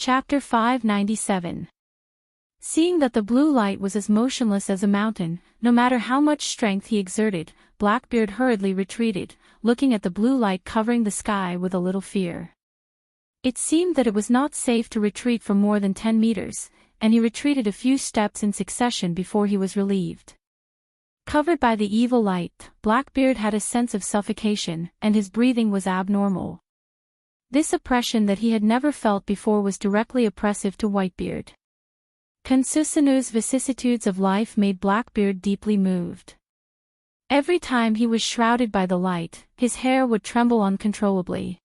Chapter 597. Seeing that the blue light was as motionless as a mountain, no matter how much strength he exerted, Blackbeard hurriedly retreated, looking at the blue light covering the sky with a little fear. It seemed that it was not safe to retreat for more than 10 meters, and he retreated a few steps in succession before he was relieved. Covered by the evil light, Blackbeard had a sense of suffocation, and his breathing was abnormal. This oppression that he had never felt before was directly oppressive to Whitebeard. Kansusanu's vicissitudes of life made Blackbeard deeply moved. Every time he was shrouded by the light, his hair would tremble uncontrollably.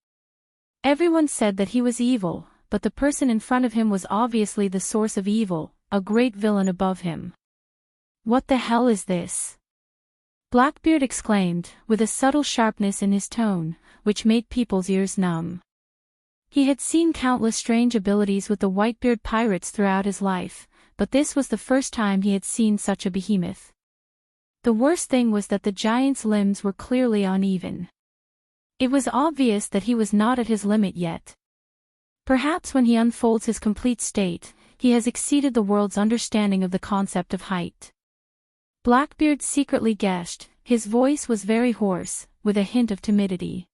Everyone said that he was evil, but the person in front of him was obviously the source of evil, a great villain above him. "What the hell is this?" Blackbeard exclaimed, with a subtle sharpness in his tone, which made people's ears numb. He had seen countless strange abilities with the Whitebeard pirates throughout his life, but this was the first time he had seen such a behemoth. The worst thing was that the giant's limbs were clearly uneven. It was obvious that he was not at his limit yet. Perhaps when he unfolds his complete state, he has exceeded the world's understanding of the concept of height. Blackbeard secretly guessed, his voice was very hoarse, with a hint of timidity.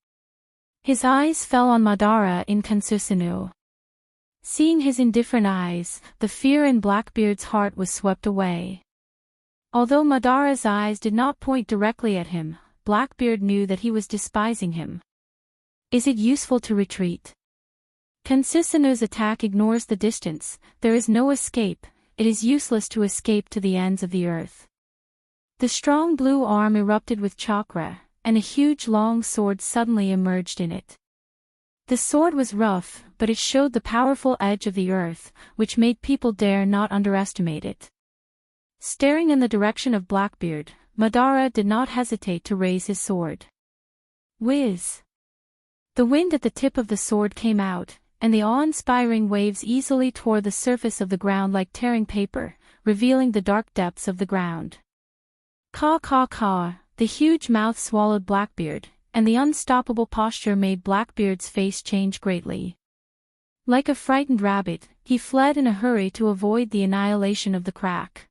His eyes fell on Madara in Kansusanu. Seeing his indifferent eyes, the fear in Blackbeard's heart was swept away. Although Madara's eyes did not point directly at him, Blackbeard knew that he was despising him. Is it useful to retreat? Kansusanu's attack ignores the distance, there is no escape, it is useless to escape to the ends of the earth. The strong blue arm erupted with chakra, and a huge long sword suddenly emerged in it. The sword was rough, but it showed the powerful edge of the earth, which made people dare not underestimate it. Staring in the direction of Blackbeard, Madara did not hesitate to raise his sword. Whiz! The wind at the tip of the sword came out, and the awe-inspiring waves easily tore the surface of the ground like tearing paper, revealing the dark depths of the ground. Caw caw caw, the huge mouth swallowed Blackbeard, and the unstoppable posture made Blackbeard's face change greatly. Like a frightened rabbit, he fled in a hurry to avoid the annihilation of the crack.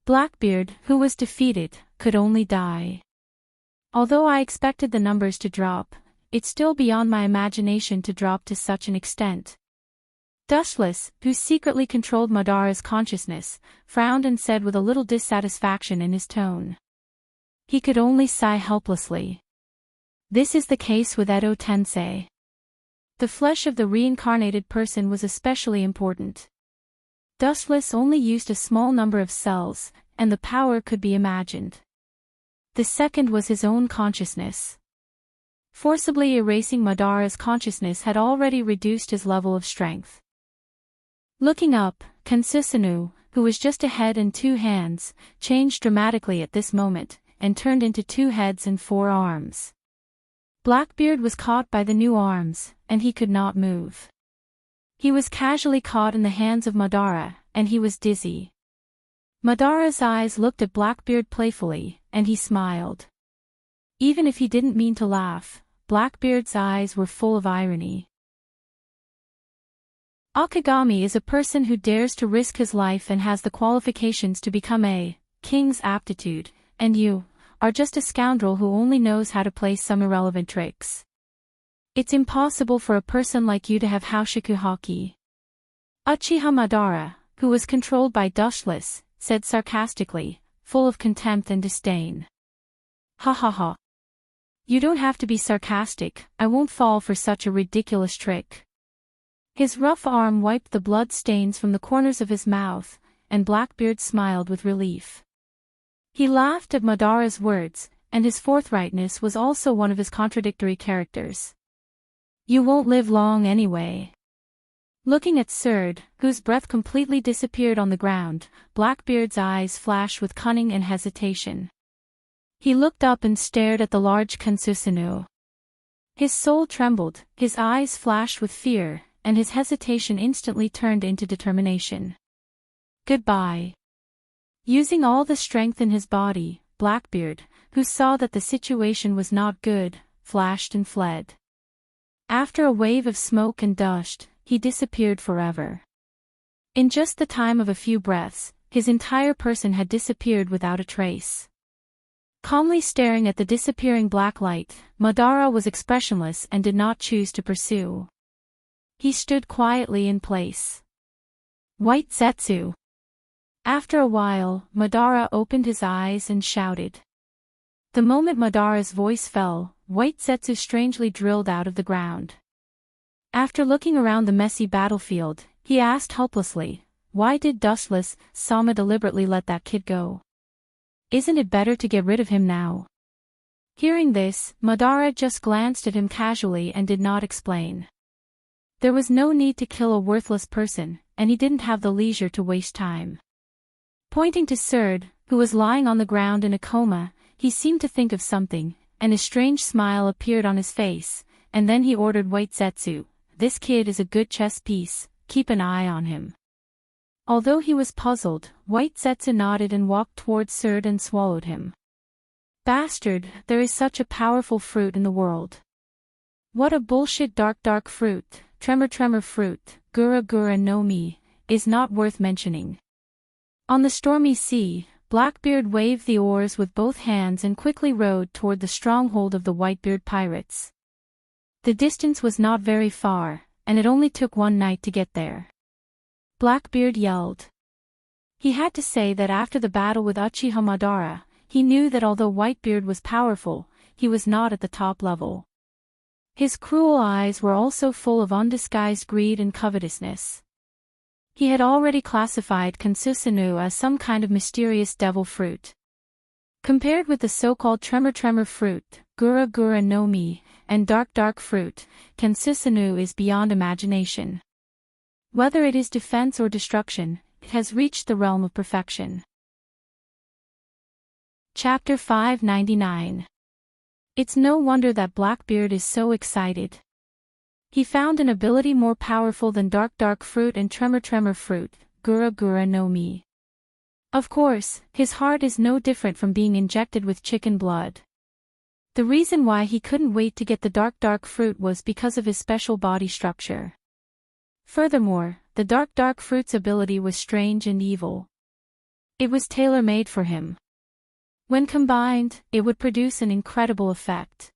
Blackbeard, who was defeated, could only die. Although I expected the numbers to drop, it's still beyond my imagination to drop to such an extent. Dustless, who secretly controlled Madara's consciousness, frowned and said with a little dissatisfaction in his tone. He could only sigh helplessly. This is the case with Edo Tensei. The flesh of the reincarnated person was especially important. Dustless only used a small number of cells, and the power could be imagined. The second was his own consciousness. Forcibly erasing Madara's consciousness had already reduced his level of strength. Looking up, Kansusanu, who was just a head and 2 hands, changed dramatically at this moment, and turned into 2 heads and 4 arms. Blackbeard was caught by the new arms, and he could not move. He was casually caught in the hands of Madara, and he was dizzy. Madara's eyes looked at Blackbeard playfully, and he smiled. Even if he didn't mean to laugh, Blackbeard's eyes were full of irony. Akagami is a person who dares to risk his life and has the qualifications to become a king's aptitude, and you are just a scoundrel who only knows how to play some irrelevant tricks. It's impossible for a person like you to have Haoshiku Haki. Uchiha Madara, who was controlled by Dustless, said sarcastically, full of contempt and disdain. Ha ha ha. You don't have to be sarcastic, I won't fall for such a ridiculous trick. His rough arm wiped the blood stains from the corners of his mouth, and Blackbeard smiled with relief. He laughed at Madara's words, and his forthrightness was also one of his contradictory characters. You won't live long anyway. Looking at Surd, whose breath completely disappeared on the ground, Blackbeard's eyes flashed with cunning and hesitation. He looked up and stared at the large Kansusanu. His soul trembled, his eyes flashed with fear, and his hesitation instantly turned into determination. Goodbye. Using all the strength in his body, Blackbeard, who saw that the situation was not good, flashed and fled. After a wave of smoke and dust, he disappeared forever. In just the time of a few breaths, his entire person had disappeared without a trace. Calmly staring at the disappearing black light, Madara was expressionless and did not choose to pursue. He stood quietly in place. White Zetsu. After a while, Madara opened his eyes and shouted. The moment Madara's voice fell, White Zetsu strangely drilled out of the ground. After looking around the messy battlefield, he asked helplessly, "Why did Dustless Sama deliberately let that kid go? Isn't it better to get rid of him now?" Hearing this, Madara just glanced at him casually and did not explain. There was no need to kill a worthless person, and he didn't have the leisure to waste time. Pointing to Surd, who was lying on the ground in a coma, he seemed to think of something, and a strange smile appeared on his face, and then he ordered White Zetsu, "This kid is a good chess piece, keep an eye on him." Although he was puzzled, White Zetsu nodded and walked towards Surd and swallowed him. Bastard, there is such a powerful fruit in the world. What a bullshit dark fruit, tremor fruit, gura no mi, is not worth mentioning. On the stormy sea, Blackbeard waved the oars with both hands and quickly rowed toward the stronghold of the Whitebeard pirates. The distance was not very far, and it only took one night to get there. Blackbeard yelled. He had to say that after the battle with Uchiha Madara, he knew that although Whitebeard was powerful, he was not at the top level. His cruel eyes were also full of undisguised greed and covetousness. He had already classified Kansusanu as some kind of mysterious devil fruit. Compared with the so-called tremor fruit, gura no mi, and dark fruit, Kansusanu is beyond imagination. Whether it is defense or destruction, it has reached the realm of perfection. Chapter 599. It's no wonder that Blackbeard is so excited. He found an ability more powerful than dark fruit and tremor fruit, gura no mi. Of course, his heart is no different from being injected with chicken blood. The reason why he couldn't wait to get the dark fruit was because of his special body structure. Furthermore, the dark fruit's ability was strange and evil. It was tailor-made for him. When combined, it would produce an incredible effect.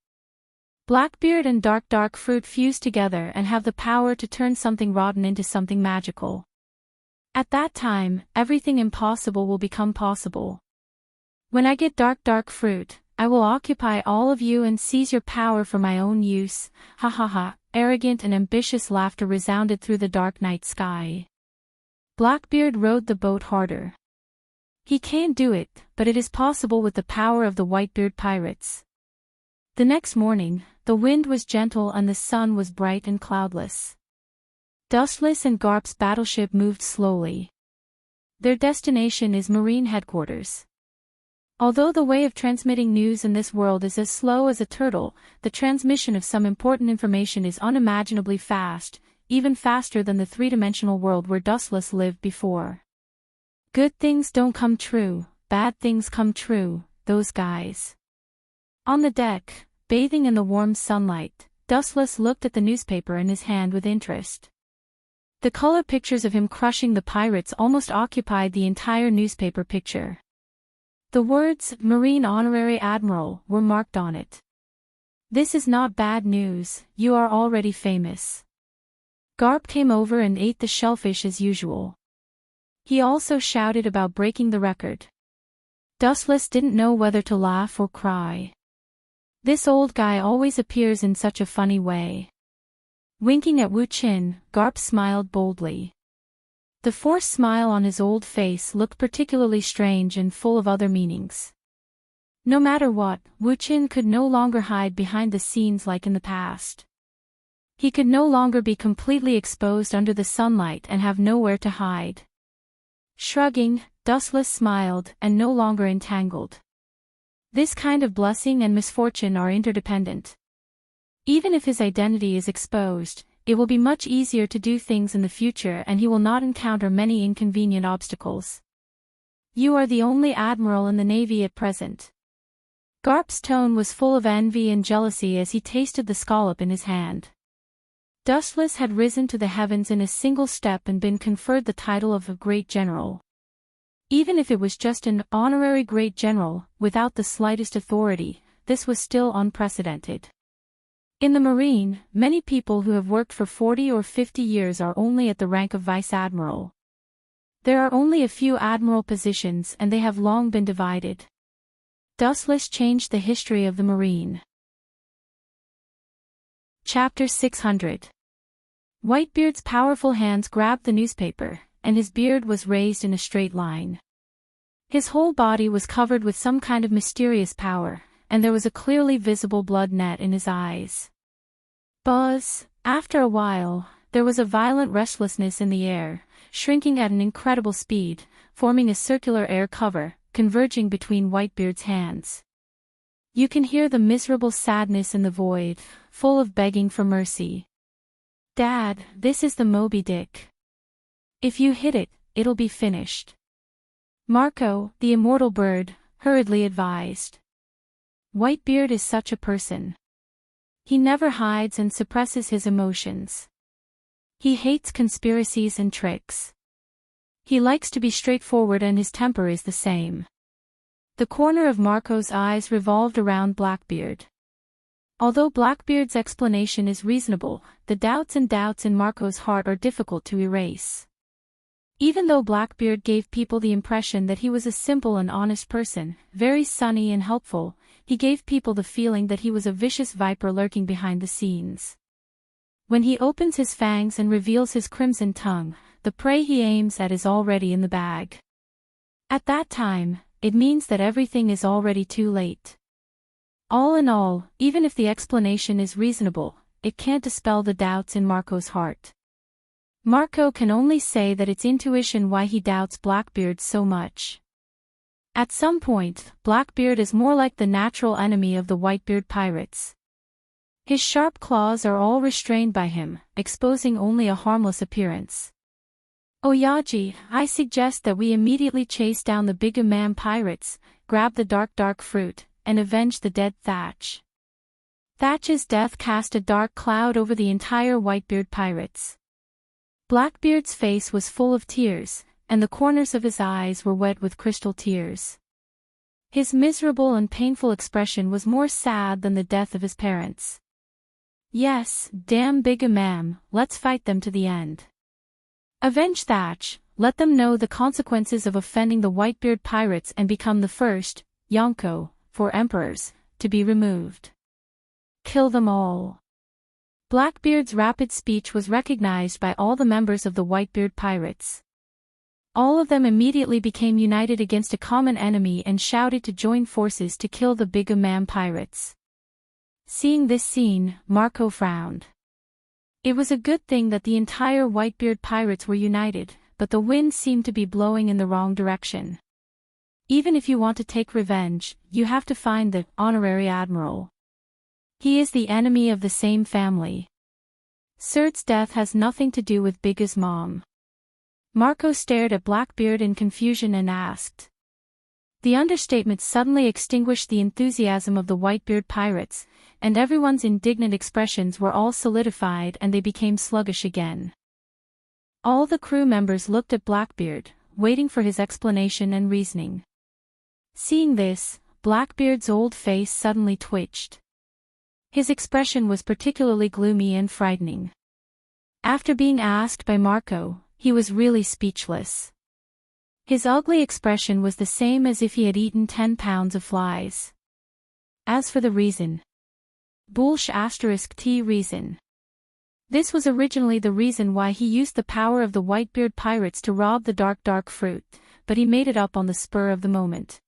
Blackbeard and dark fruit fuse together and have the power to turn something rotten into something magical. At that time, everything impossible will become possible. When I get dark fruit, I will occupy all of you and seize your power for my own use, ha ha ha. Arrogant and ambitious laughter resounded through the dark night sky. Blackbeard rowed the boat harder. He can't do it, but it is possible with the power of the Whitebeard pirates. The next morning, the wind was gentle and the sun was bright and cloudless. Dustless and Garp's battleship moved slowly. Their destination is Marine headquarters. Although the way of transmitting news in this world is as slow as a turtle, the transmission of some important information is unimaginably fast, even faster than the three-dimensional world where Dustless lived before. Good things don't come true, bad things come true, those guys. On the deck, bathing in the warm sunlight, Dustless looked at the newspaper in his hand with interest. The color pictures of him crushing the pirates almost occupied the entire newspaper picture. The words, "Marine Honorary Admiral," were marked on it. This is not bad news, you are already famous. Garp came over and ate the shellfish as usual. He also shouted about breaking the record. Dustless didn't know whether to laugh or cry. This old guy always appears in such a funny way. Winking at Wu Qin, Garp smiled boldly. The forced smile on his old face looked particularly strange and full of other meanings. No matter what, Wu Qin could no longer hide behind the scenes like in the past. He could no longer be completely exposed under the sunlight and have nowhere to hide. Shrugging, Dustless smiled, and no longer entangled. This kind of blessing and misfortune are interdependent. Even if his identity is exposed, it will be much easier to do things in the future and he will not encounter many inconvenient obstacles. You are the only admiral in the Navy at present. Garp's tone was full of envy and jealousy as he tasted the scallop in his hand. Dustless had risen to the heavens in a single step and been conferred the title of a great general. Even if it was just an honorary great general, without the slightest authority, this was still unprecedented. In the Marine, many people who have worked for 40 or 50 years are only at the rank of vice admiral. There are only a few admiral positions and they have long been divided. Dustless changed the history of the Marine. Chapter 600. Whitebeard's powerful hands grabbed the newspaper, and his beard was raised in a straight line. His whole body was covered with some kind of mysterious power, and there was a clearly visible blood net in his eyes. Buzz, after a while, there was a violent restlessness in the air, shrinking at an incredible speed, forming a circular air cover, converging between Whitebeard's hands. You can hear the miserable sadness in the void, full of begging for mercy. Dad, this is the Moby Dick. If you hit it, it'll be finished. Marco, the immortal bird, hurriedly advised. Whitebeard is such a person. He never hides and suppresses his emotions. He hates conspiracies and tricks. He likes to be straightforward and his temper is the same. The corner of Marco's eyes revolved around Blackbeard. Although Blackbeard's explanation is reasonable, the doubts in Marco's heart are difficult to erase. Even though Blackbeard gave people the impression that he was a simple and honest person, very sunny and helpful, he gave people the feeling that he was a vicious viper lurking behind the scenes. When he opens his fangs and reveals his crimson tongue, the prey he aims at is already in the bag. At that time, it means that everything is already too late. All in all, even if the explanation is reasonable, it can't dispel the doubts in Marco's heart. Marco can only say that it's intuition why he doubts Blackbeard so much. At some point, Blackbeard is more like the natural enemy of the Whitebeard pirates. His sharp claws are all restrained by him, exposing only a harmless appearance. Oyaji, I suggest that we immediately chase down the Bigumam pirates, grab the dark fruit, and avenge the dead Thatch. Thatch's death cast a dark cloud over the entire Whitebeard pirates. Blackbeard's face was full of tears, and the corners of his eyes were wet with crystal tears. His miserable and painful expression was more sad than the death of his parents. Yes, damn Bigumam, let's fight them to the end. Avenge Thatch, let them know the consequences of offending the Whitebeard pirates and become the first, Yonko, for emperors, to be removed. Kill them all. Blackbeard's rapid speech was recognized by all the members of the Whitebeard pirates. All of them immediately became united against a common enemy and shouted to join forces to kill the Bigumam pirates. Seeing this scene, Marco frowned. It was a good thing that the entire Whitebeard pirates were united, but the wind seemed to be blowing in the wrong direction. Even if you want to take revenge, you have to find the honorary admiral. He is the enemy of the same family. Surt's death has nothing to do with Big's mom. Marco stared at Blackbeard in confusion and asked. The understatement suddenly extinguished the enthusiasm of the Whitebeard pirates, and everyone's indignant expressions were all solidified and they became sluggish again. All the crew members looked at Blackbeard, waiting for his explanation and reasoning. Seeing this, Blackbeard's old face suddenly twitched. His expression was particularly gloomy and frightening. After being asked by Marco, he was really speechless. His ugly expression was the same as if he had eaten 10 pounds of flies. As for the reason. *T reason. This was originally the reason why he used the power of the Whitebeard pirates to rob the dark fruit, but he made it up on the spur of the moment.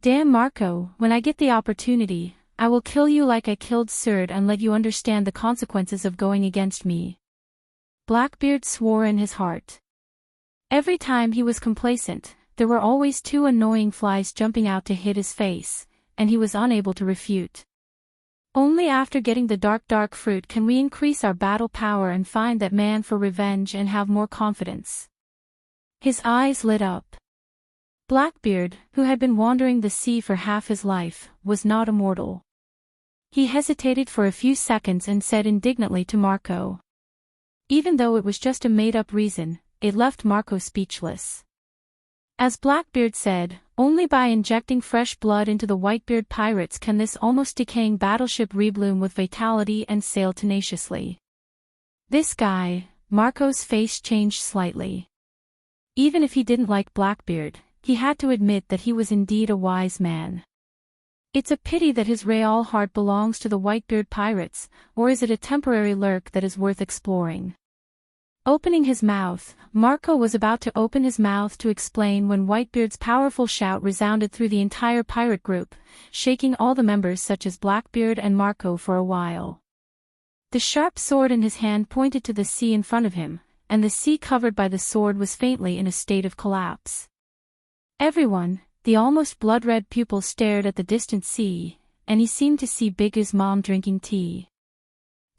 Damn Marco, when I get the opportunity, I will kill you like I killed Surt and let you understand the consequences of going against me. Blackbeard swore in his heart. Every time he was complacent, there were always 2 annoying flies jumping out to hit his face, and he was unable to refute. Only after getting the dark fruit can we increase our battle power and find that man for revenge and have more confidence. His eyes lit up. Blackbeard, who had been wandering the sea for half his life, was not immortal. He hesitated for a few seconds and said indignantly to Marco. Even though it was just a made-up reason, it left Marco speechless. As Blackbeard said, only by injecting fresh blood into the Whitebeard pirates can this almost decaying battleship rebloom with vitality and sail tenaciously. This guy, Marco's face changed slightly. Even if he didn't like Blackbeard, he had to admit that he was indeed a wise man. It's a pity that his real heart belongs to the Whitebeard pirates, or is it a temporary lurk that is worth exploring? Opening his mouth, Marco was about to open his mouth to explain when Whitebeard's powerful shout resounded through the entire pirate group, shaking all the members such as Blackbeard and Marco for a while. The sharp sword in his hand pointed to the sea in front of him, and the sea covered by the sword was faintly in a state of collapse. Everyone, the almost blood-red pupil stared at the distant sea, and he seemed to see Big's mom drinking tea.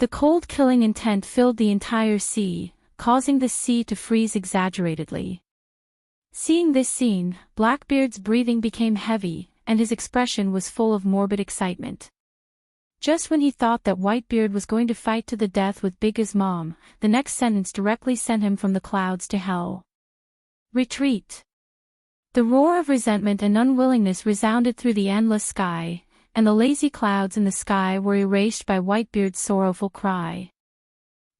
The cold killing intent filled the entire sea, causing the sea to freeze exaggeratedly. Seeing this scene, Blackbeard's breathing became heavy, and his expression was full of morbid excitement. Just when he thought that Whitebeard was going to fight to the death with Big's mom, the next sentence directly sent him from the clouds to hell. Retreat. The roar of resentment and unwillingness resounded through the endless sky, and the lazy clouds in the sky were erased by Whitebeard's sorrowful cry.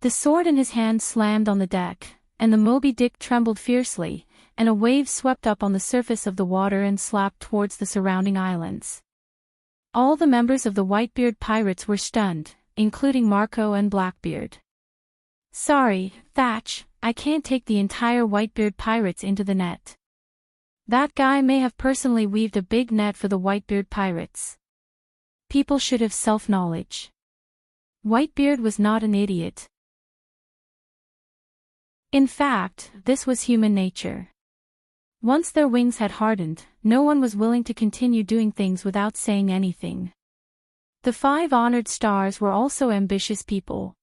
The sword in his hand slammed on the deck, and the Moby Dick trembled fiercely, and a wave swept up on the surface of the water and slapped towards the surrounding islands. All the members of the Whitebeard pirates were stunned, including Marco and Blackbeard. Sorry, Thatch, I can't take the entire Whitebeard pirates into the net. That guy may have personally weaved a big net for the Whitebeard pirates. People should have self-knowledge. Whitebeard was not an idiot. In fact, this was human nature. Once their wings had hardened, no one was willing to continue doing things without saying anything. The 5 honored stars were also ambitious people.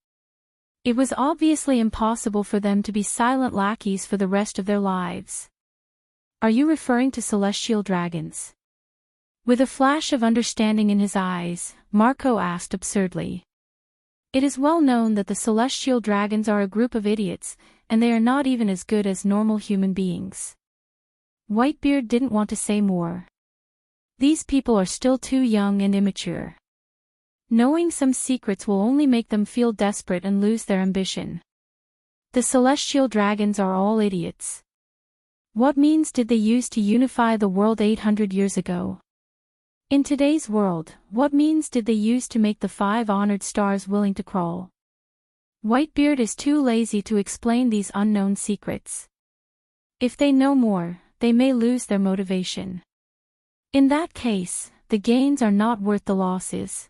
It was obviously impossible for them to be silent lackeys for the rest of their lives. Are you referring to celestial dragons? With a flash of understanding in his eyes, Marco asked absurdly. It is well known that the celestial dragons are a group of idiots, and they are not even as good as normal human beings. Whitebeard didn't want to say more. These people are still too young and immature. Knowing some secrets will only make them feel desperate and lose their ambition. The celestial dragons are all idiots. What means did they use to unify the world 800 years ago? In today's world, what means did they use to make the 5 honored stars willing to crawl? Whitebeard is too lazy to explain these unknown secrets. If they know more, they may lose their motivation. In that case, the gains are not worth the losses.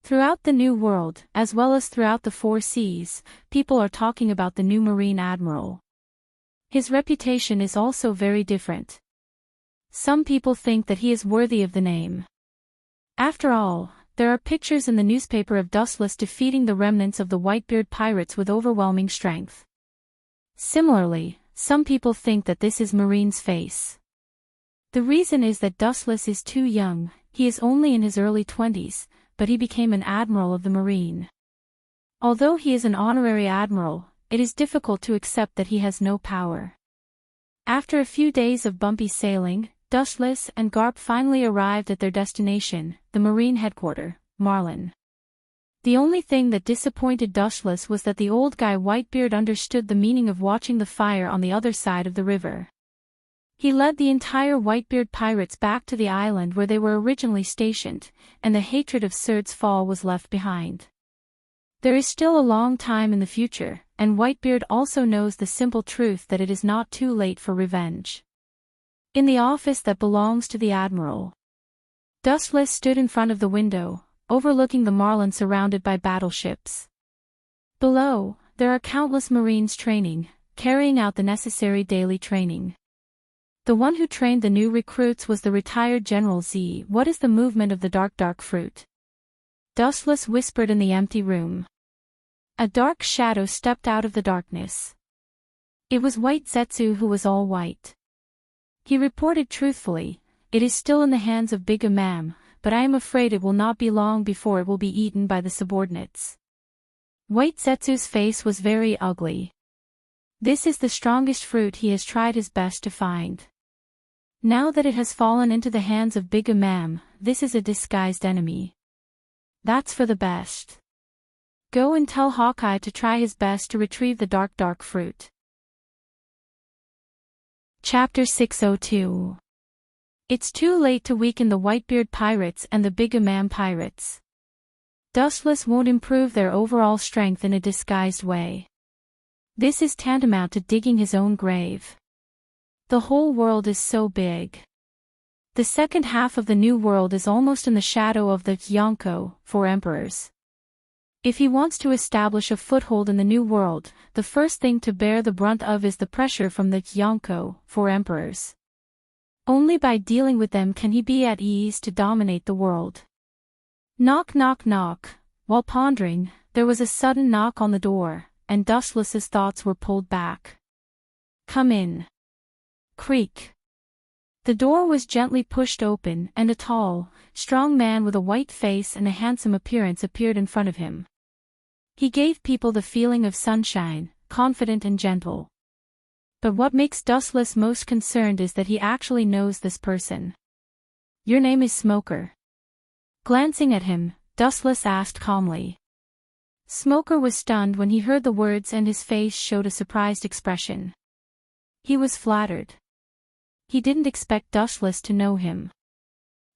Throughout the New World, as well as throughout the 4 seas, people are talking about the new Marine Admiral. His reputation is also very different. Some people think that he is worthy of the name. After all, there are pictures in the newspaper of Dustless defeating the remnants of the Whitebeard pirates with overwhelming strength. Similarly, some people think that this is Marine's face. The reason is that Dustless is too young, he is only in his early 20s, but he became an admiral of the Marine. Although he is an honorary admiral, it is difficult to accept that he has no power. After a few days of bumpy sailing, Dustless and Garp finally arrived at their destination, the Marine headquarters, Marlin. The only thing that disappointed Dustless was that the old guy Whitebeard understood the meaning of watching the fire on the other side of the river. He led the entire Whitebeard pirates back to the island where they were originally stationed, and the hatred of Surd's Fall was left behind. There is still a long time in the future, and Whitebeard also knows the simple truth that it is not too late for revenge. In the office that belongs to the Admiral, Dustless stood in front of the window, overlooking the Marlin surrounded by battleships. Below, there are countless Marines training, carrying out the necessary daily training. The one who trained the new recruits was the retired General Z. What is the movement of the dark fruit? Dustless whispered in the empty room. A dark shadow stepped out of the darkness. It was White Zetsu who was all white. He reported truthfully, "It is still in the hands of Big Imam, but I am afraid it will not be long before it will be eaten by the subordinates." White Zetsu's face was very ugly. This is the strongest fruit he has tried his best to find. Now that it has fallen into the hands of Big Imam, this is a disguised enemy. That's for the best. Go and tell Hawkeye to try his best to retrieve the dark fruit. Chapter 602. It's too late to weaken the Whitebeard pirates and the Big Imam pirates. Dustless won't improve their overall strength in a disguised way. This is tantamount to digging his own grave. The whole world is so big. The second half of the new world is almost in the shadow of the Yonko, four emperors. If he wants to establish a foothold in the new world, the first thing to bear the brunt of is the pressure from the Yonko, four emperors. Only by dealing with them can he be at ease to dominate the world. Knock knock knock. While pondering, there was a sudden knock on the door, and Dustless's thoughts were pulled back. Come in. Creak. The door was gently pushed open and a tall, strong man with a white face and a handsome appearance appeared in front of him. He gave people the feeling of sunshine, confident and gentle. But what makes Dustless most concerned is that he actually knows this person. Your name is Smoker. Glancing at him, Dustless asked calmly. Smoker was stunned when he heard the words and his face showed a surprised expression. He was flattered. He didn't expect Dustless to know him.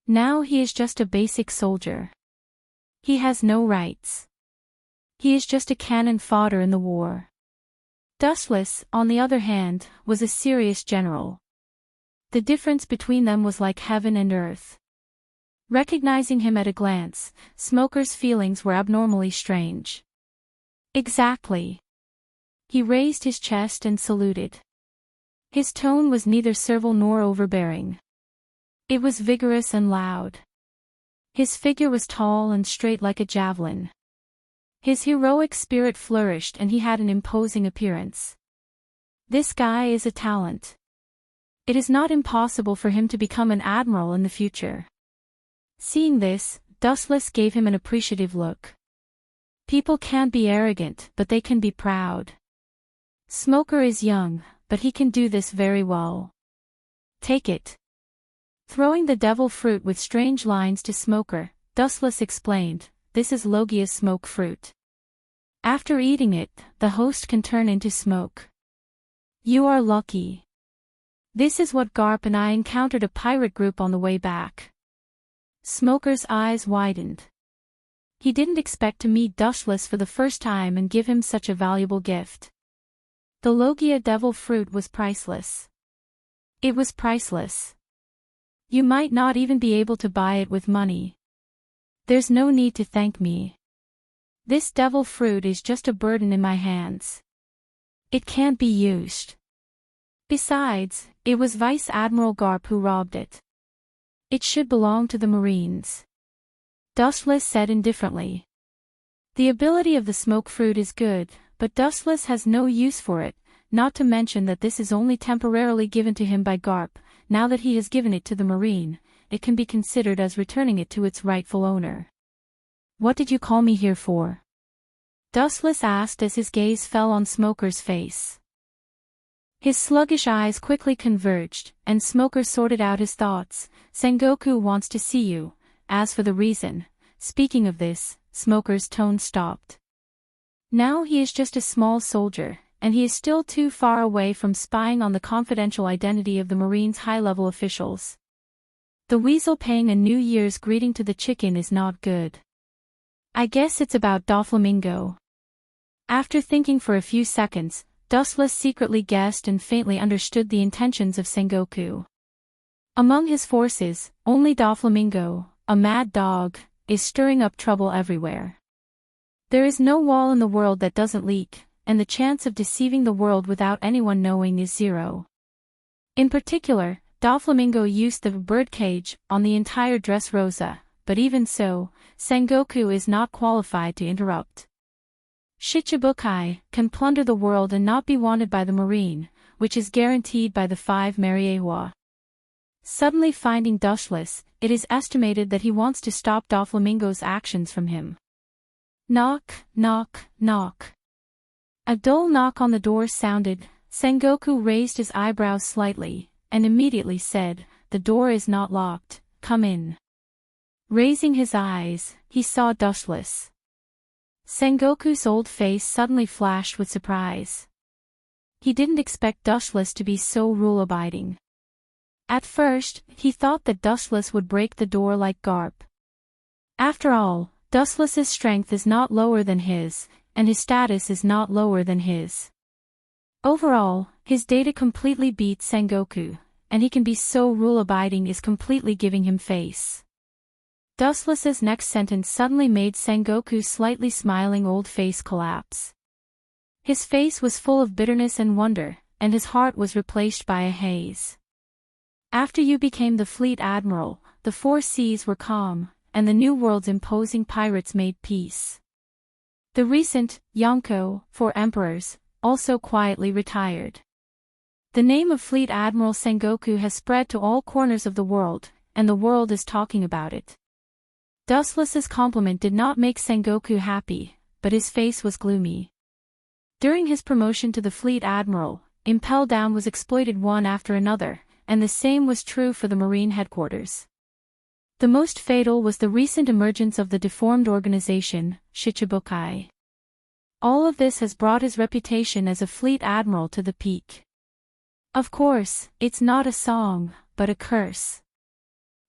Now he is just a basic soldier. He has no rights. He is just a cannon fodder in the war. Dustless, on the other hand, was a serious general. The difference between them was like heaven and earth. Recognizing him at a glance, Smoker's feelings were abnormally strange. Exactly. He raised his chest and saluted. His tone was neither servile nor overbearing. It was vigorous and loud. His figure was tall and straight like a javelin. His heroic spirit flourished and he had an imposing appearance. This guy is a talent. It is not impossible for him to become an admiral in the future. Seeing this, Dustless gave him an appreciative look. People can't be arrogant, but they can be proud. Smoker is young, but he can do this very well. Take it. Throwing the devil fruit with strange lines to Smoker, Dustless explained, this is Logia's smoke fruit. After eating it, the host can turn into smoke. You are lucky. This is what Garp and I encountered a pirate group on the way back. Smoker's eyes widened. He didn't expect to meet Dustless for the first time and give him such a valuable gift. The Logia devil fruit was priceless. It was priceless. You might not even be able to buy it with money. There's no need to thank me. This devil fruit is just a burden in my hands. It can't be used. Besides, it was Vice Admiral Garp who robbed it. It should belong to the Marines. Dustless said indifferently. The ability of the smoke fruit is good, but Dustless has no use for it, not to mention that this is only temporarily given to him by Garp. Now that he has given it to the Marine, it can be considered as returning it to its rightful owner. What did you call me here for? Dustless asked as his gaze fell on Smoker's face. His sluggish eyes quickly converged, and Smoker sorted out his thoughts. Sengoku wants to see you. As for the reason, speaking of this, Smoker's tone stopped. Now he is just a small soldier, and he is still too far away from spying on the confidential identity of the Marines' high-level officials. The weasel paying a New Year's greeting to the chicken is not good. I guess it's about Doflamingo. After thinking for a few seconds, Dustless secretly guessed and faintly understood the intentions of Sengoku. Among his forces, only Doflamingo, a mad dog, is stirring up trouble everywhere. There is no wall in the world that doesn't leak, and the chance of deceiving the world without anyone knowing is zero. In particular, Doflamingo used the birdcage on the entire Dressrosa, but even so, Sengoku is not qualified to interrupt. Shichibukai can plunder the world and not be wanted by the Marine, which is guaranteed by the 5 Mariewa. Suddenly finding Dustless, it is estimated that he wants to stop Doflamingo's actions from him. Knock, knock, knock. A dull knock on the door sounded. Sengoku raised his eyebrows slightly, and immediately said, "The door is not locked, come in." Raising his eyes, he saw Dustless. Sengoku's old face suddenly flashed with surprise. He didn't expect Dustless to be so rule-abiding. At first, he thought that Dustless would break the door like Garp. After all, Dustless's strength is not lower than his, and his status is not lower than his. Overall, his data completely beat Sengoku, and he can be so rule-abiding is completely giving him face. Dustless's next sentence suddenly made Sengoku's slightly smiling old face collapse. His face was full of bitterness and wonder, and his heart was replaced by a haze. After you became the fleet admiral, the four seas were calm, and the New World's imposing pirates made peace. The recent Yonko, four emperors, also quietly retired. The name of Fleet Admiral Sengoku has spread to all corners of the world, and the world is talking about it. Dustless's compliment did not make Sengoku happy, but his face was gloomy. During his promotion to the Fleet Admiral, Impel Down was exploited one after another, and the same was true for the Marine headquarters. The most fatal was the recent emergence of the deformed organization, Shichibukai. All of this has brought his reputation as a fleet admiral to the peak. Of course, it's not a song, but a curse.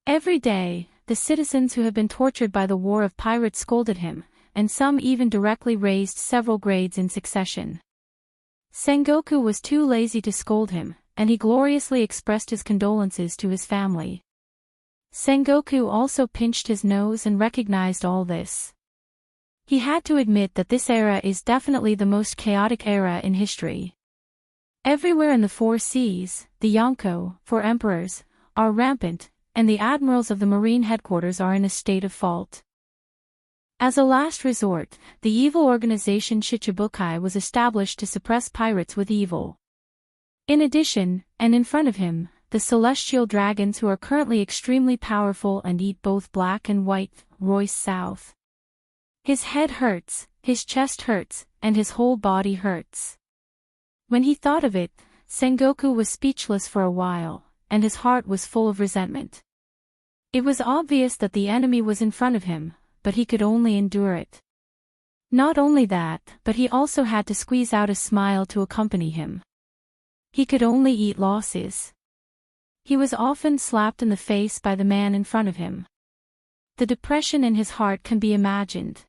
Every day, the citizens who have been tortured by the war of pirates scolded him, and some even directly raised several grades in succession. Sengoku was too lazy to scold him, and he gloriously expressed his condolences to his family. Sengoku also pinched his nose and recognized all this. He had to admit that this era is definitely the most chaotic era in history. Everywhere in the four seas, the Yonko, four emperors, are rampant, and the admirals of the marine headquarters are in a state of fault. As a last resort, the evil organization Shichibukai was established to suppress pirates with evil. In addition, and in front of him, the celestial dragons who are currently extremely powerful and eat both black and white, Royce South. His head hurts, his chest hurts, and his whole body hurts. When he thought of it, Sengoku was speechless for a while, and his heart was full of resentment. It was obvious that the enemy was in front of him, but he could only endure it. Not only that, but he also had to squeeze out a smile to accompany him. He could only eat losses. He was often slapped in the face by the man in front of him. The depression in his heart can be imagined.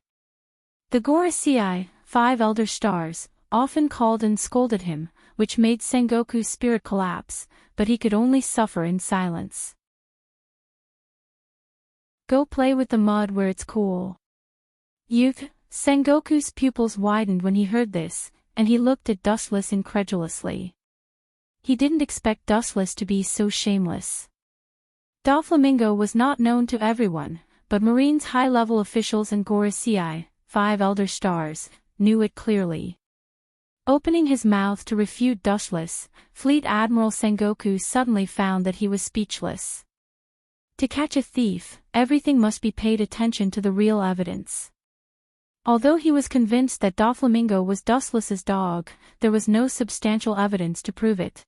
The Gorosei, 5 elder stars, often called and scolded him, which made Sengoku's spirit collapse, but he could only suffer in silence. Go play with the mud where it's cool. Youth, Sengoku's pupils widened when he heard this, and he looked at Dustless incredulously. He didn't expect Dustless to be so shameless. Doflamingo was not known to everyone, but Marine's high-level officials and Gorosei, 5 elder stars, knew it clearly. Opening his mouth to refute Dustless, Fleet Admiral Sengoku suddenly found that he was speechless. To catch a thief, everything must be paid attention to the real evidence. Although he was convinced that Doflamingo was Dustless's dog, there was no substantial evidence to prove it.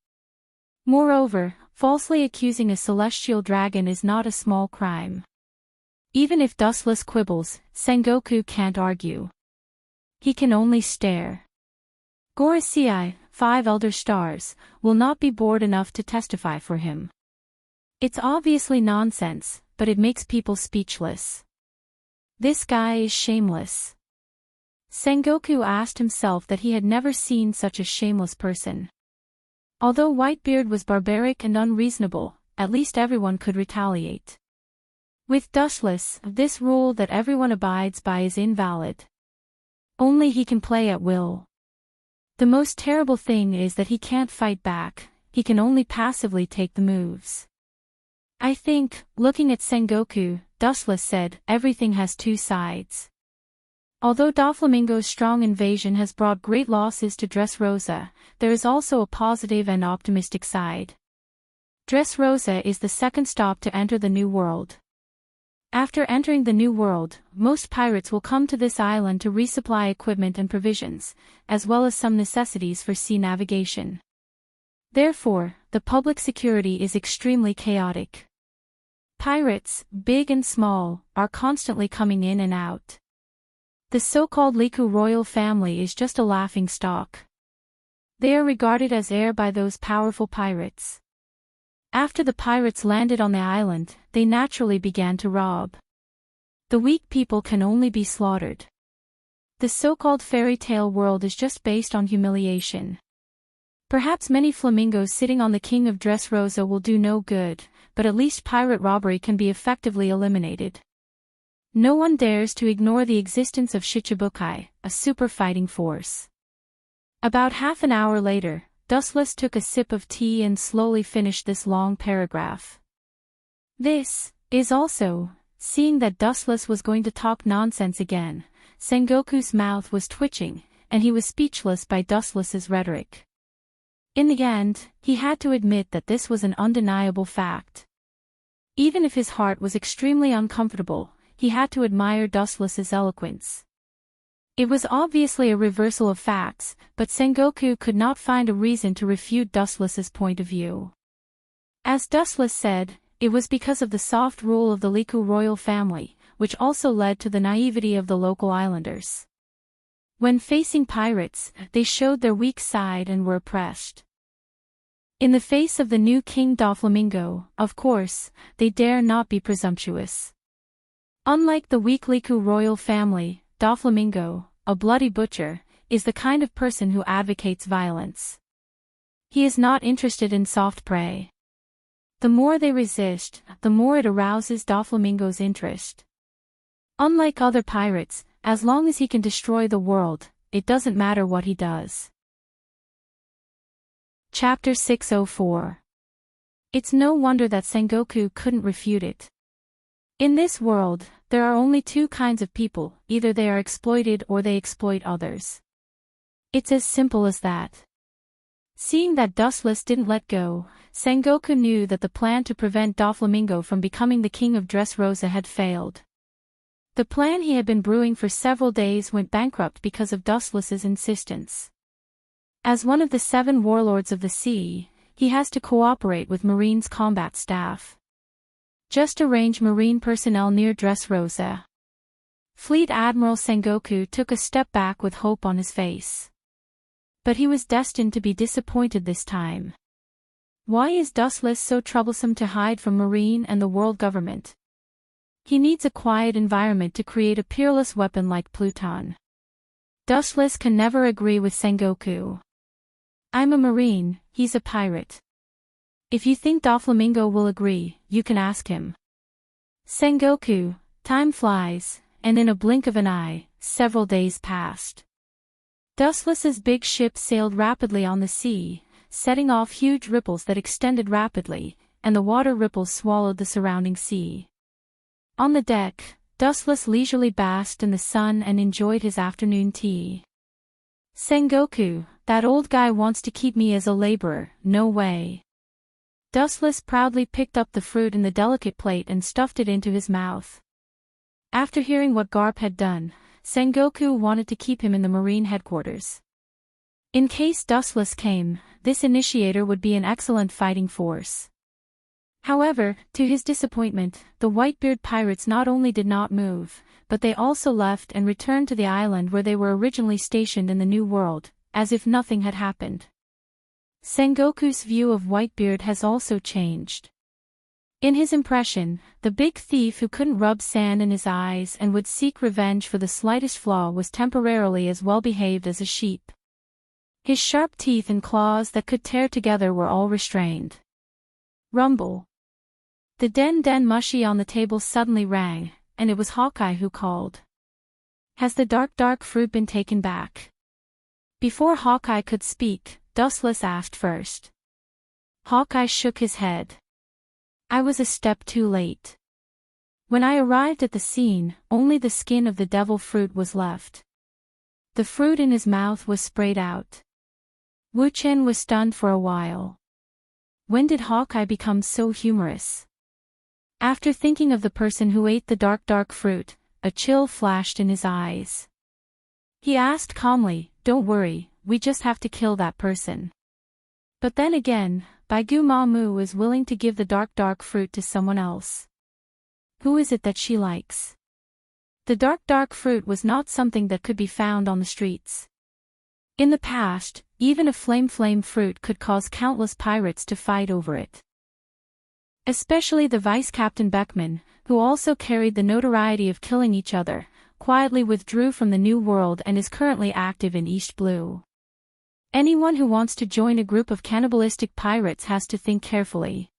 Moreover, falsely accusing a celestial dragon is not a small crime. Even if Dustless quibbles, Sengoku can't argue. He can only stare. Gorosei, 5 elder stars, will not be bored enough to testify for him. It's obviously nonsense, but it makes people speechless. This guy is shameless. Sengoku asked himself that he had never seen such a shameless person. Although Whitebeard was barbaric and unreasonable, at least everyone could retaliate. With Dustless, this rule that everyone abides by is invalid. Only he can play at will. The most terrible thing is that he can't fight back, he can only passively take the moves. I think, looking at Sengoku, Dustless said, everything has two sides. Although Doflamingo's strong invasion has brought great losses to Dressrosa, there is also a positive and optimistic side. Dressrosa is the second stop to enter the New World. After entering the New World, most pirates will come to this island to resupply equipment and provisions, as well as some necessities for sea navigation. Therefore, the public security is extremely chaotic. Pirates, big and small, are constantly coming in and out. The so-called Liku royal family is just a laughing stock. They are regarded as heir by those powerful pirates. After the pirates landed on the island, they naturally began to rob. The weak people can only be slaughtered. The so-called fairy tale world is just based on humiliation. Perhaps many flamingos sitting on the king of Dressrosa will do no good, but at least pirate robbery can be effectively eliminated. No one dares to ignore the existence of Shichibukai, a super fighting force. About half an hour later, Dustless took a sip of tea and slowly finished this long paragraph. This is also, seeing that Dustless was going to talk nonsense again, Sengoku's mouth was twitching, and he was speechless by Dustless's rhetoric. In the end, he had to admit that this was an undeniable fact. Even if his heart was extremely uncomfortable, he had to admire Dustless's eloquence. It was obviously a reversal of facts, but Sengoku could not find a reason to refute Dustless's point of view. As Dustless said, it was because of the soft rule of the Liku royal family, which also led to the naivety of the local islanders. When facing pirates, they showed their weak side and were oppressed. In the face of the new King Doflamingo, of course, they dare not be presumptuous. Unlike the weak Liku royal family, Doflamingo, a bloody butcher, is the kind of person who advocates violence. He is not interested in soft prey. The more they resist, the more it arouses Doflamingo's interest. Unlike other pirates, as long as he can destroy the world, it doesn't matter what he does. Chapter 604. It's no wonder that Sengoku couldn't refute it. In this world, there are only two kinds of people, either they are exploited or they exploit others. It's as simple as that. Seeing that Dustless didn't let go, Sengoku knew that the plan to prevent Doflamingo from becoming the king of Dressrosa had failed. The plan he had been brewing for several days went bankrupt because of Dustless's insistence. As one of the 7 warlords of the sea, he has to cooperate with Marine's combat staff. Just arrange Marine personnel near Dressrosa. Fleet Admiral Sengoku took a step back with hope on his face. But he was destined to be disappointed this time. Why is Dustless so troublesome to hide from Marine and the world government? He needs a quiet environment to create a peerless weapon like Pluton. Dustless can never agree with Sengoku. I'm a Marine, he's a pirate. If you think Doflamingo will agree, you can ask him. Sengoku, time flies, and in a blink of an eye, several days passed. Dustless's big ship sailed rapidly on the sea, setting off huge ripples that extended rapidly, and the water ripples swallowed the surrounding sea. On the deck, Dustless leisurely basked in the sun and enjoyed his afternoon tea. Sengoku, that old guy wants to keep me as a laborer, no way. Dustless proudly picked up the fruit in the delicate plate and stuffed it into his mouth. After hearing what Garp had done, Sengoku wanted to keep him in the Marine headquarters. In case Dustless came, this initiator would be an excellent fighting force. However, to his disappointment, the Whitebeard pirates not only did not move, but they also left and returned to the island where they were originally stationed in the New World, as if nothing had happened. Sengoku's view of Whitebeard has also changed. In his impression, the big thief who couldn't rub sand in his eyes and would seek revenge for the slightest flaw was temporarily as well behaved as a sheep. His sharp teeth and claws that could tear together were all restrained. Rumble. The den mushi on the table suddenly rang, and it was Hawkeye who called. Has the dark fruit been taken back? Before Hawkeye could speak, Dustless asked first. Hawkeye shook his head. I was a step too late. When I arrived at the scene, only the skin of the devil fruit was left. The fruit in his mouth was sprayed out. Wu Chen was stunned for a while. When did Hawkeye become so humorous? After thinking of the person who ate the dark fruit, a chill flashed in his eyes. He asked calmly, "Don't worry, we just have to kill that person." But then again, Baigu Ma Mu is willing to give the dark fruit to someone else. Who is it that she likes? The dark fruit was not something that could be found on the streets. In the past, even a flame fruit could cause countless pirates to fight over it. Especially the Vice Captain Beckman, who also carried the notoriety of killing each other, quietly withdrew from the New World and is currently active in East Blue. Anyone who wants to join a group of cannibalistic pirates has to think carefully.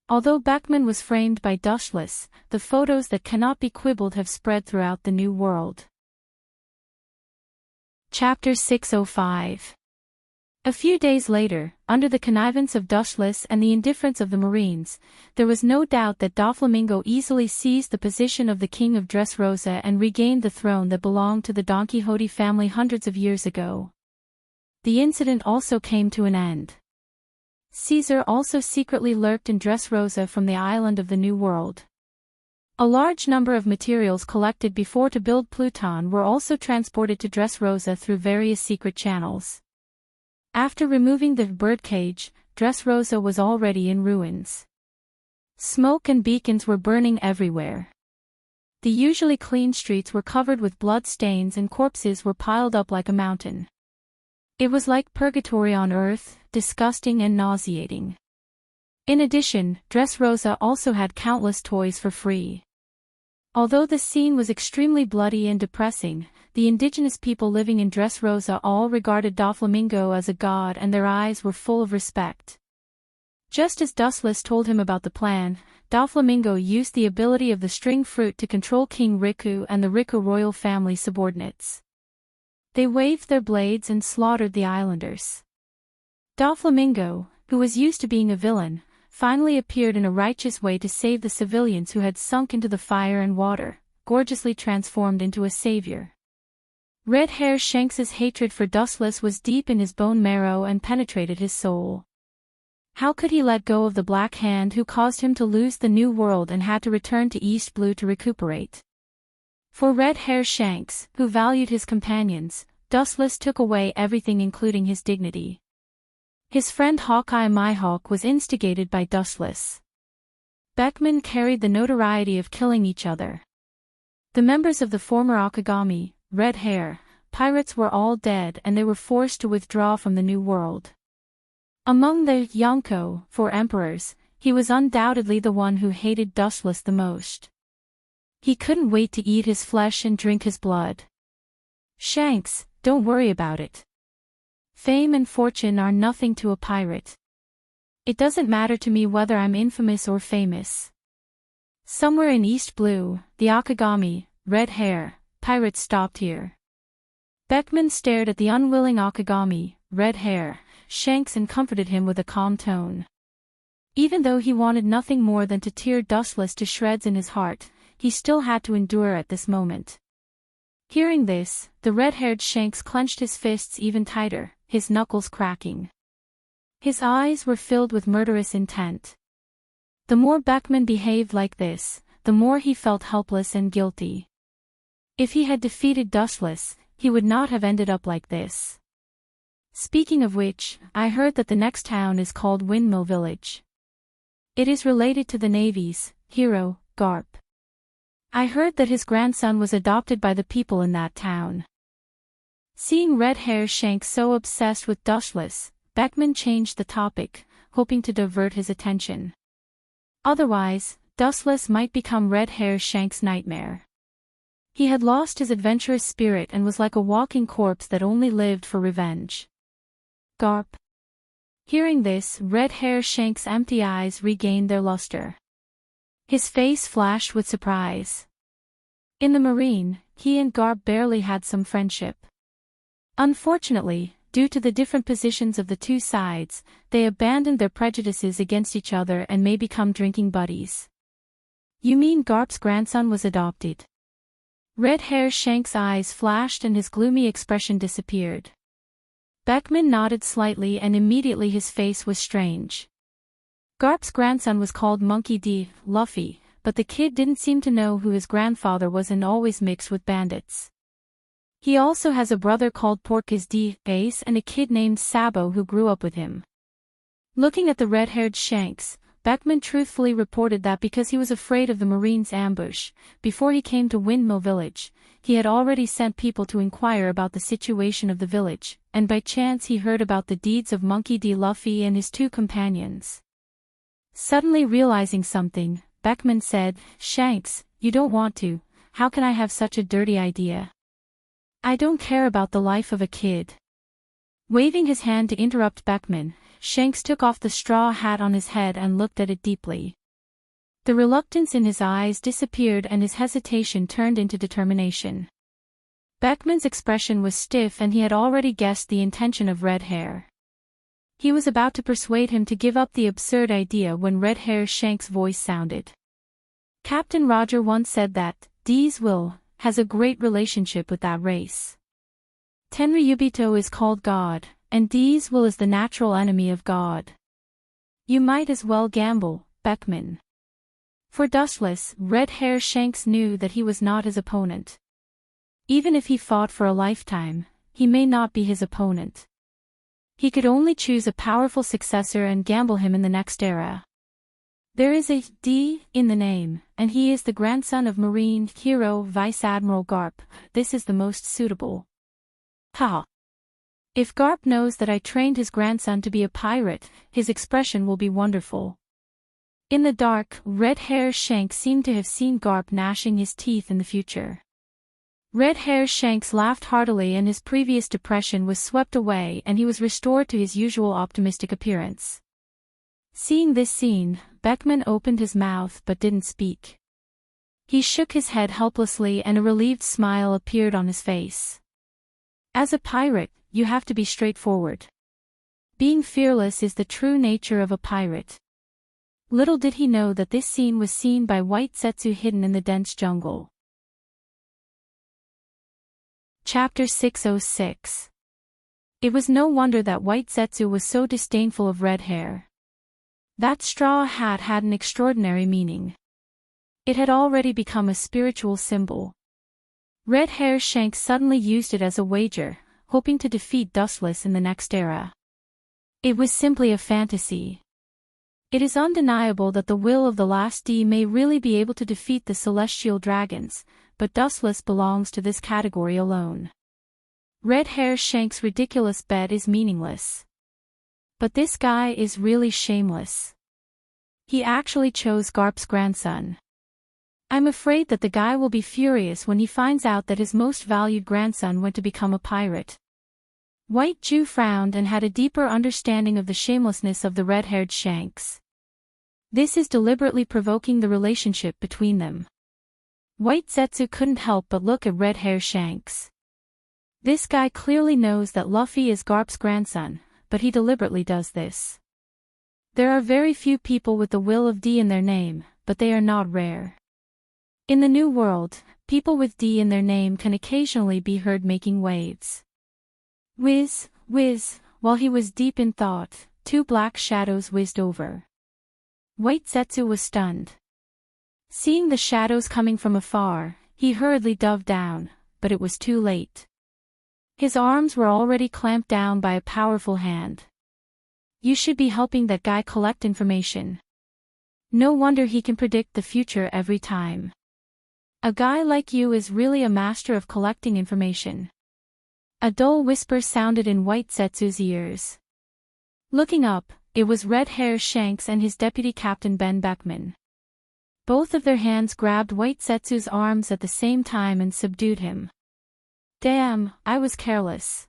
Although Beckman was framed by Dushless, the photos that cannot be quibbled have spread throughout the New World. Chapter 605. A few days later, under the connivance of Dushless and the indifference of the Marines, there was no doubt that Doflamingo easily seized the position of the King of Dressrosa and regained the throne that belonged to the Don Quixote family hundreds of years ago. The incident also came to an end. Caesar also secretly lurked in Dressrosa from the island of the New World. A large number of materials collected before to build Pluton were also transported to Dressrosa through various secret channels. After removing the birdcage, Dressrosa was already in ruins. Smoke and beacons were burning everywhere. The usually clean streets were covered with blood stains and corpses were piled up like a mountain. It was like purgatory on earth, disgusting and nauseating. In addition, Dressrosa also had countless toys for free. Although the scene was extremely bloody and depressing, the indigenous people living in Dressrosa all regarded Doflamingo as a god and their eyes were full of respect. Just as Dustless told him about the plan, Doflamingo used the ability of the string fruit to control King Riku and the Riku royal family subordinates. They waved their blades and slaughtered the islanders. Doflamingo, who was used to being a villain, finally appeared in a righteous way to save the civilians who had sunk into the fire and water, gorgeously transformed into a savior. Red Hair Shanks's hatred for Dustless was deep in his bone marrow and penetrated his soul. How could he let go of the Black Hand who caused him to lose the New World and had to return to East Blue to recuperate? For Red Hair Shanks, who valued his companions, Dustless took away everything including his dignity. His friend Hawkeye Mihawk was instigated by Dustless. Beckman carried the notoriety of killing each other. The members of the former Akagami, Red Hair, pirates were all dead and they were forced to withdraw from the New World. Among the Yonko, 4 emperors, he was undoubtedly the one who hated Dustless the most. He couldn't wait to eat his flesh and drink his blood. Shanks, don't worry about it. Fame and fortune are nothing to a pirate. It doesn't matter to me whether I'm infamous or famous. Somewhere in East Blue, the Akagami, Red Hair, pirates stopped here. Beckman stared at the unwilling Akagami, Red Hair, Shanks and comforted him with a calm tone. Even though he wanted nothing more than to tear Dustless to shreds in his heart, he still had to endure at this moment. Hearing this, the red-haired Shanks clenched his fists even tighter, his knuckles cracking. His eyes were filled with murderous intent. The more Beckman behaved like this, the more he felt helpless and guilty. If he had defeated Dustless, he would not have ended up like this. Speaking of which, I heard that the next town is called Windmill Village. It is related to the Navy's hero, Garp. I heard that his grandson was adopted by the people in that town. Seeing Red Hair Shanks so obsessed with Dustless, Beckman changed the topic, hoping to divert his attention. Otherwise, Dustless might become Red Hair Shanks' nightmare. He had lost his adventurous spirit and was like a walking corpse that only lived for revenge. Garp. Hearing this, Red Hair Shanks' empty eyes regained their luster. His face flashed with surprise. In the Marine, he and Garp barely had some friendship. Unfortunately, due to the different positions of the two sides, they abandoned their prejudices against each other and may become drinking buddies. You mean Garp's grandson was adopted? Red Hair Shanks' eyes flashed and his gloomy expression disappeared. Beckman nodded slightly and immediately his face was strange. Garp's grandson was called Monkey D. Luffy, but the kid didn't seem to know who his grandfather was and always mixed with bandits. He also has a brother called Porkis D. Ace and a kid named Sabo who grew up with him. Looking at the red-haired Shanks, Beckman truthfully reported that because he was afraid of the Marines' ambush, before he came to Windmill Village, he had already sent people to inquire about the situation of the village, and by chance he heard about the deeds of Monkey D. Luffy and his two companions. Suddenly realizing something, Beckman said, "Shanks, you don't want to. How can I have such a dirty idea? I don't care about the life of a kid." Waving his hand to interrupt Beckman, Shanks took off the straw hat on his head and looked at it deeply. The reluctance in his eyes disappeared and his hesitation turned into determination. Beckman's expression was stiff and he had already guessed the intention of Red Hair. He was about to persuade him to give up the absurd idea when Red Hair Shanks' voice sounded. Captain Roger once said that D's will has a great relationship with that race. Tenryubito is called God, and D's will is the natural enemy of God. You might as well gamble, Beckman. For Dustless, Red Hair Shanks knew that he was not his opponent. Even if he fought for a lifetime, he may not be his opponent. He could only choose a powerful successor and gamble him in the next era. There is a D in the name, and he is the grandson of Marine hero Vice Admiral Garp. This is the most suitable. Ha! If Garp knows that I trained his grandson to be a pirate, his expression will be wonderful. In the dark, Red Hair Shanks seemed to have seen Garp gnashing his teeth in the future. Red Hair Shanks laughed heartily and his previous depression was swept away and he was restored to his usual optimistic appearance. Seeing this scene, Beckman opened his mouth but didn't speak. He shook his head helplessly and a relieved smile appeared on his face. As a pirate, you have to be straightforward. Being fearless is the true nature of a pirate. Little did he know that this scene was seen by White Zetsu hidden in the dense jungle. Chapter 606. It was no wonder that White Zetsu was so disdainful of Red Hair. That straw hat had an extraordinary meaning. It had already become a spiritual symbol. Red Hair Shanks suddenly used it as a wager, hoping to defeat Dustless in the next era. It was simply a fantasy. It is undeniable that the will of the last D may really be able to defeat the celestial dragons, but Dustless belongs to this category alone. Red Hair Shanks' ridiculous bet is meaningless. But this guy is really shameless. He actually chose Garp's grandson. I'm afraid that the guy will be furious when he finds out that his most valued grandson went to become a pirate. White Jew frowned and had a deeper understanding of the shamelessness of the red-haired Shanks. This is deliberately provoking the relationship between them. White Zetsu couldn't help but look at Red Hair Shanks. This guy clearly knows that Luffy is Garp's grandson, but he deliberately does this. There are very few people with the will of D in their name, but they are not rare. In the New World, people with D in their name can occasionally be heard making waves. Whiz, whiz, while he was deep in thought, two black shadows whizzed over. White Zetsu was stunned. Seeing the shadows coming from afar, he hurriedly dove down, but it was too late. His arms were already clamped down by a powerful hand. You should be helping that guy collect information. No wonder he can predict the future every time. A guy like you is really a master of collecting information. A dull whisper sounded in White Zetsu's ears. Looking up, it was Red Hair Shanks and his deputy captain Ben Beckman. Both of their hands grabbed White Zetsu's arms at the same time and subdued him. Damn, I was careless.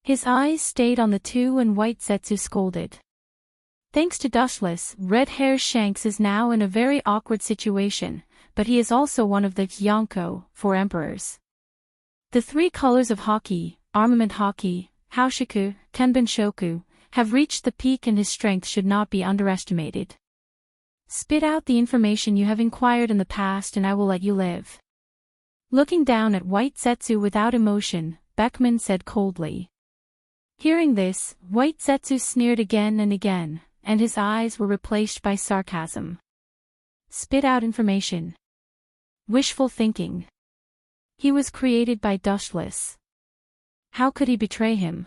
His eyes stayed on the two and White Zetsu scolded. Thanks to Dustless, Red Hair Shanks is now in a very awkward situation, but he is also one of the Yonko, 4 emperors. The 3 colors of Haki, Armament Haki, Haoshiku, Tenbin-shoku, have reached the peak and his strength should not be underestimated. Spit out the information you have inquired in the past and I will let you live. Looking down at White Zetsu without emotion, Beckman said coldly. Hearing this, White Zetsu sneered again and again, and his eyes were replaced by sarcasm. Spit out information. Wishful thinking. He was created by dustless. How could he betray him?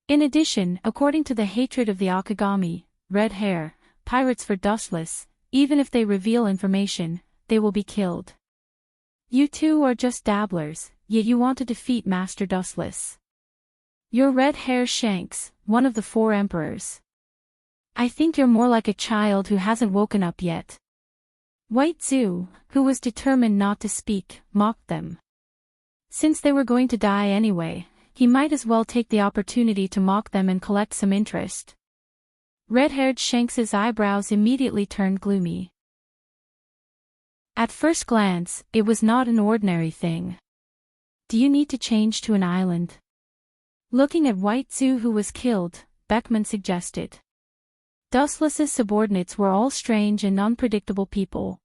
In addition, according to the hatred of the Akagami, red hair, pirates for dustless, even if they reveal information, they will be killed. You two are just dabblers, yet you want to defeat Master Dustless. You're red hair Shanks, one of the 4 emperors. I think you're more like a child who hasn't woken up yet. White Zoo, who was determined not to speak, mocked them. Since they were going to die anyway, he might as well take the opportunity to mock them and collect some interest. Red-haired Shanks's eyebrows immediately turned gloomy. At first glance, it was not an ordinary thing. Do you need to change to an island? Looking at White Zoo, who was killed, Beckman suggested. Dustless's subordinates were all strange and unpredictable people.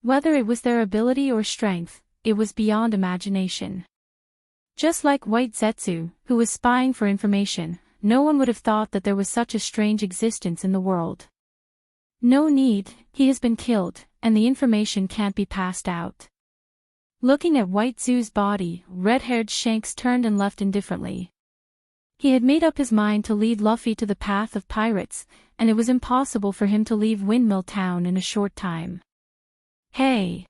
Whether it was their ability or strength, it was beyond imagination. Just like White Zetsu, who was spying for information, no one would have thought that there was such a strange existence in the world. No need, he has been killed, and the information can't be passed out. Looking at White Zoo's body, red-haired Shanks turned and left indifferently. He had made up his mind to lead Luffy to the path of pirates, and it was impossible for him to leave Windmill Town in a short time. Hey!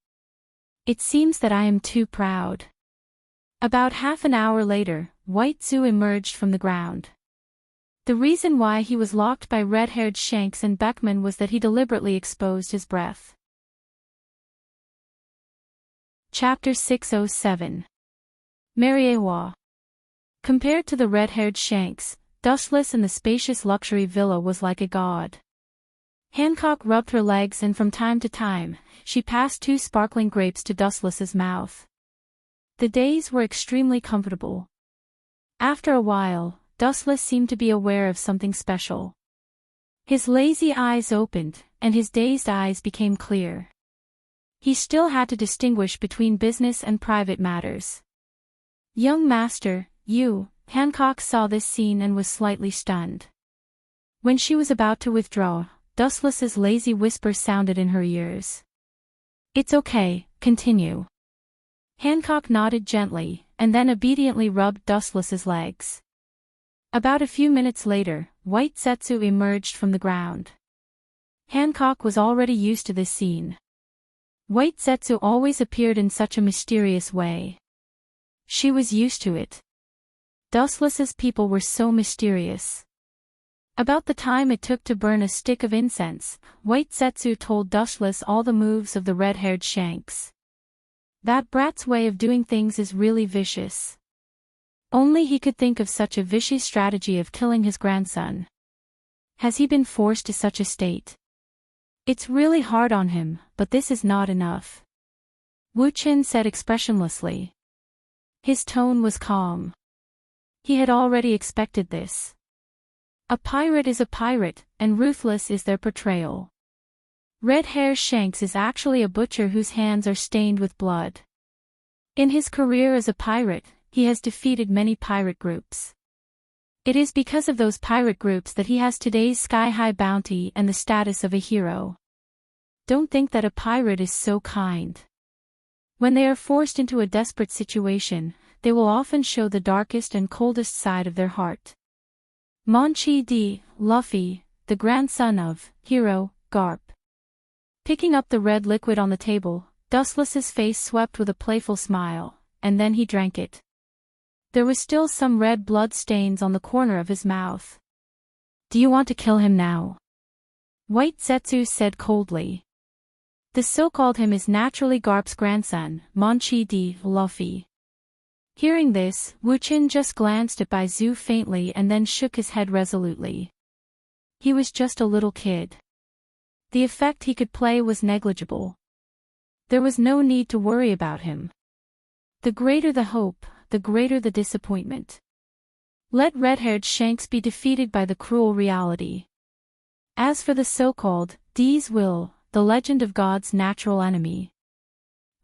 It seems that I am too proud. About half an hour later, White Zoo emerged from the ground. The reason why he was locked by red-haired Shanks and Beckman was that he deliberately exposed his breath. Chapter 607. Mariewa. Compared to the red-haired Shanks, Dustless and the spacious luxury villa was like a god. Hancock rubbed her legs and from time to time, she passed 2 sparkling grapes to Dustless's mouth. The days were extremely comfortable. After a while, Dustless seemed to be aware of something special. His lazy eyes opened, and his dazed eyes became clear. He still had to distinguish between business and private matters. Young master, you, Hancock saw this scene and was slightly stunned. When she was about to withdraw, Dustless's lazy whisper sounded in her ears. It's okay, continue. Hancock nodded gently, and then obediently rubbed Dustless's legs. About a few minutes later, White Zetsu emerged from the ground. Hancock was already used to this scene. White Zetsu always appeared in such a mysterious way. She was used to it. Dustless's people were so mysterious. About the time it took to burn a stick of incense, White Zetsu told Dustless all the moves of the red-haired Shanks. That brat's way of doing things is really vicious. Only he could think of such a vicious strategy of killing his grandson. Has he been forced to such a state? It's really hard on him, but this is not enough. Wu Qin said expressionlessly. His tone was calm. He had already expected this. A pirate is a pirate, and ruthless is their portrayal. Red Hair Shanks is actually a butcher whose hands are stained with blood. In his career as a pirate, he has defeated many pirate groups. It is because of those pirate groups that he has today's sky-high bounty and the status of a hero. Don't think that a pirate is so kind. When they are forced into a desperate situation, they will often show the darkest and coldest side of their heart. Monchi D. Luffy, the grandson of Hero, Garp. Picking up the red liquid on the table, Dustless's face swept with a playful smile, and then he drank it. There was still some red blood stains on the corner of his mouth. Do you want to kill him now? White Zetsu said coldly. The so-called him is naturally Garp's grandson, Monchi D. Luffy. Hearing this, Wu Qin just glanced at Baizu faintly and then shook his head resolutely. He was just a little kid. The effect he could play was negligible. There was no need to worry about him. The greater the hope, the greater the disappointment. Let red-haired Shanks be defeated by the cruel reality. As for the so-called D's will, the legend of God's natural enemy.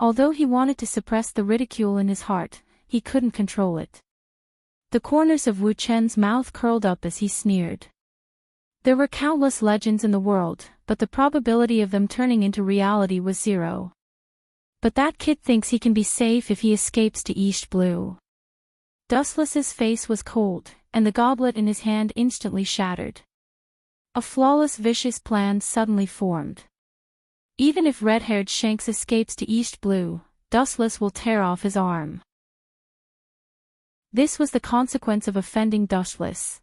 Although he wanted to suppress the ridicule in his heart, he couldn't control it. The corners of Wu Chen's mouth curled up as he sneered. There were countless legends in the world, but the probability of them turning into reality was 0. But that kid thinks he can be safe if he escapes to East Blue. Dustless's face was cold, and the goblet in his hand instantly shattered. A flawless vicious plan suddenly formed. Even if red-haired Shanks escapes to East Blue, Dustless will tear off his arm. This was the consequence of offending Dustless.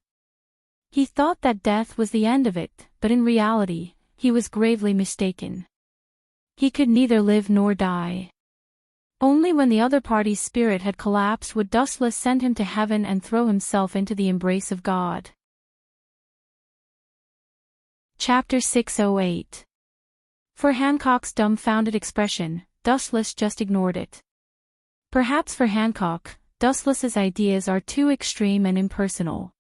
He thought that death was the end of it, but in reality, he was gravely mistaken. He could neither live nor die. Only when the other party's spirit had collapsed would Dustless send him to heaven and throw himself into the embrace of God. Chapter 608. For Hancock's dumbfounded expression, Dustless just ignored it. Perhaps for Hancock, Dustless's ideas are too extreme and impersonal.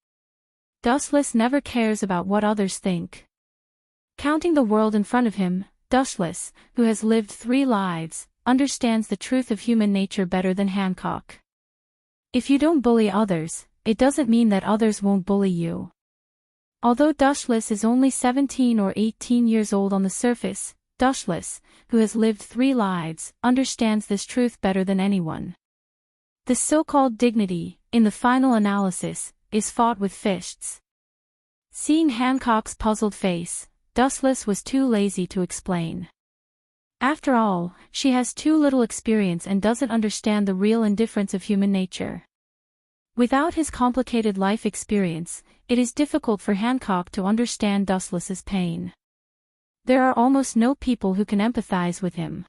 Dustless never cares about what others think. Counting the world in front of him, Dustless, who has lived 3 lives, understands the truth of human nature better than Hancock. If you don't bully others, it doesn't mean that others won't bully you. Although Dustless is only 17 or 18 years old on the surface, Dustless, who has lived 3 lives, understands this truth better than anyone. The so-called dignity, in the final analysis, is fought with fists. Seeing Hancock's puzzled face, Dustless was too lazy to explain. After all, she has too little experience and doesn't understand the real indifference of human nature. Without his complicated life experience, it is difficult for Hancock to understand Dustless's pain. There are almost no people who can empathize with him.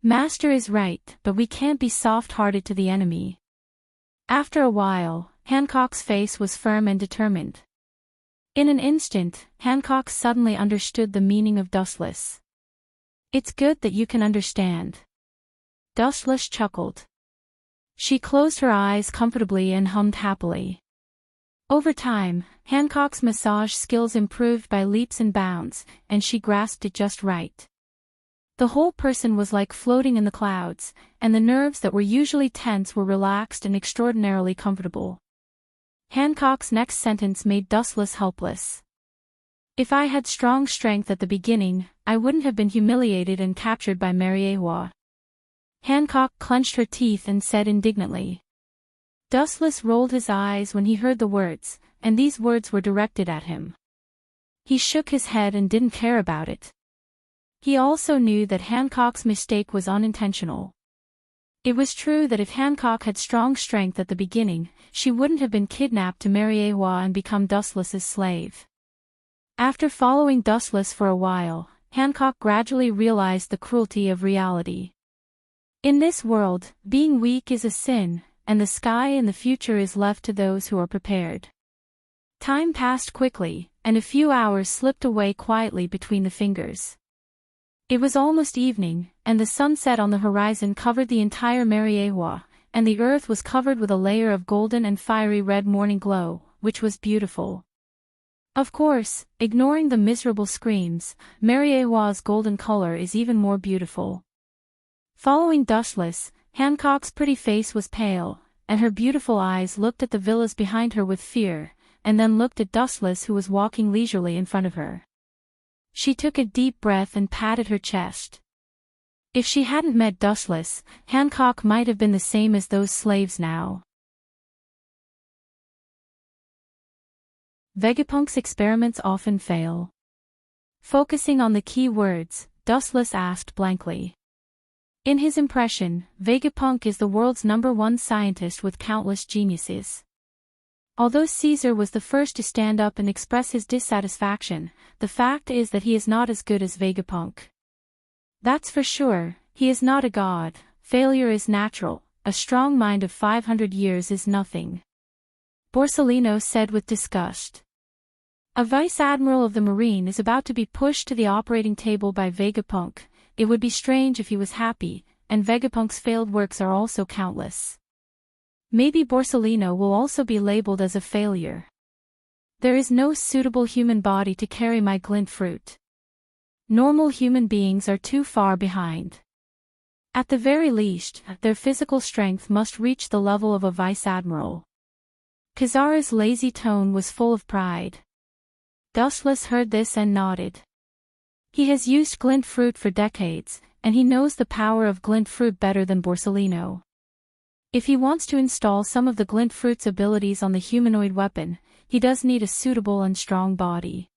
Master is right, but we can't be soft-hearted to the enemy. After a while, Hancock's face was firm and determined. In an instant, Hancock suddenly understood the meaning of Dustless. It's good that you can understand. Dustless chuckled. She closed her eyes comfortably and hummed happily. Over time, Hancock's massage skills improved by leaps and bounds, and she grasped it just right. The whole person was like floating in the clouds, and the nerves that were usually tense were relaxed and extraordinarily comfortable. Hancock's next sentence made Dustless helpless. If I had strong strength at the beginning, I wouldn't have been humiliated and captured by Mariewa. Hancock clenched her teeth and said indignantly. Dustless rolled his eyes when he heard the words, and these words were directed at him. He shook his head and didn't care about it. He also knew that Hancock's mistake was unintentional. It was true that if Hancock had strong strength at the beginning, she wouldn't have been kidnapped to Mariewa and become Dustless's slave. After following Dustless for a while, Hancock gradually realized the cruelty of reality. In this world, being weak is a sin, and the sky in the future is left to those who are prepared. Time passed quickly, and a few hours slipped away quietly between the fingers. It was almost evening, and the sunset on the horizon covered the entire Mariewa, and the earth was covered with a layer of golden and fiery red morning glow, which was beautiful. Of course, ignoring the miserable screams, Mariewa's golden color is even more beautiful. Following Dustless, Hancock's pretty face was pale, and her beautiful eyes looked at the villas behind her with fear, and then looked at Dustless who was walking leisurely in front of her. She took a deep breath and patted her chest. If she hadn't met Dustless, Hancock might have been the same as those slaves now. Vegapunk's experiments often fail. Focusing on the key words, Dustless asked blankly. In his impression, Vegapunk is the world's #1 scientist with countless geniuses. Although Caesar was the first to stand up and express his dissatisfaction, the fact is that he is not as good as Vegapunk. That's for sure, he is not a god, failure is natural, a strong mind of 500 years is nothing. Borsellino said with disgust. A vice-admiral of the Marine is about to be pushed to the operating table by Vegapunk. It would be strange if he was happy, and Vegapunk's failed works are also countless. Maybe Borsellino will also be labeled as a failure. There is no suitable human body to carry my glint fruit. Normal human beings are too far behind. At the very least, their physical strength must reach the level of a vice-admiral. Kazara's lazy tone was full of pride. Dustless heard this and nodded. He has used glint fruit for decades, and he knows the power of glint fruit better than Borsellino. If he wants to install some of the glint fruit's abilities on the humanoid weapon, he does need a suitable and strong body.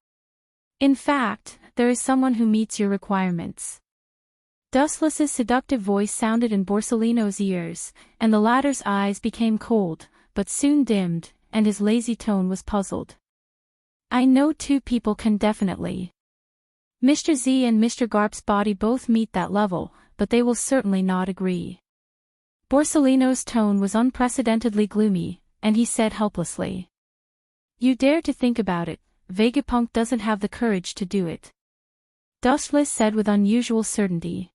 In fact, there is someone who meets your requirements. Dustless's seductive voice sounded in Borsellino's ears, and the latter's eyes became cold, but soon dimmed, and his lazy tone was puzzled. I know two people can definitely. Mr. Z and Mr. Garp's body both meet that level, but they will certainly not agree. Borsellino's tone was unprecedentedly gloomy, and he said helplessly. You dare to think about it, Vegapunk doesn't have the courage to do it. Dustless said with unusual certainty.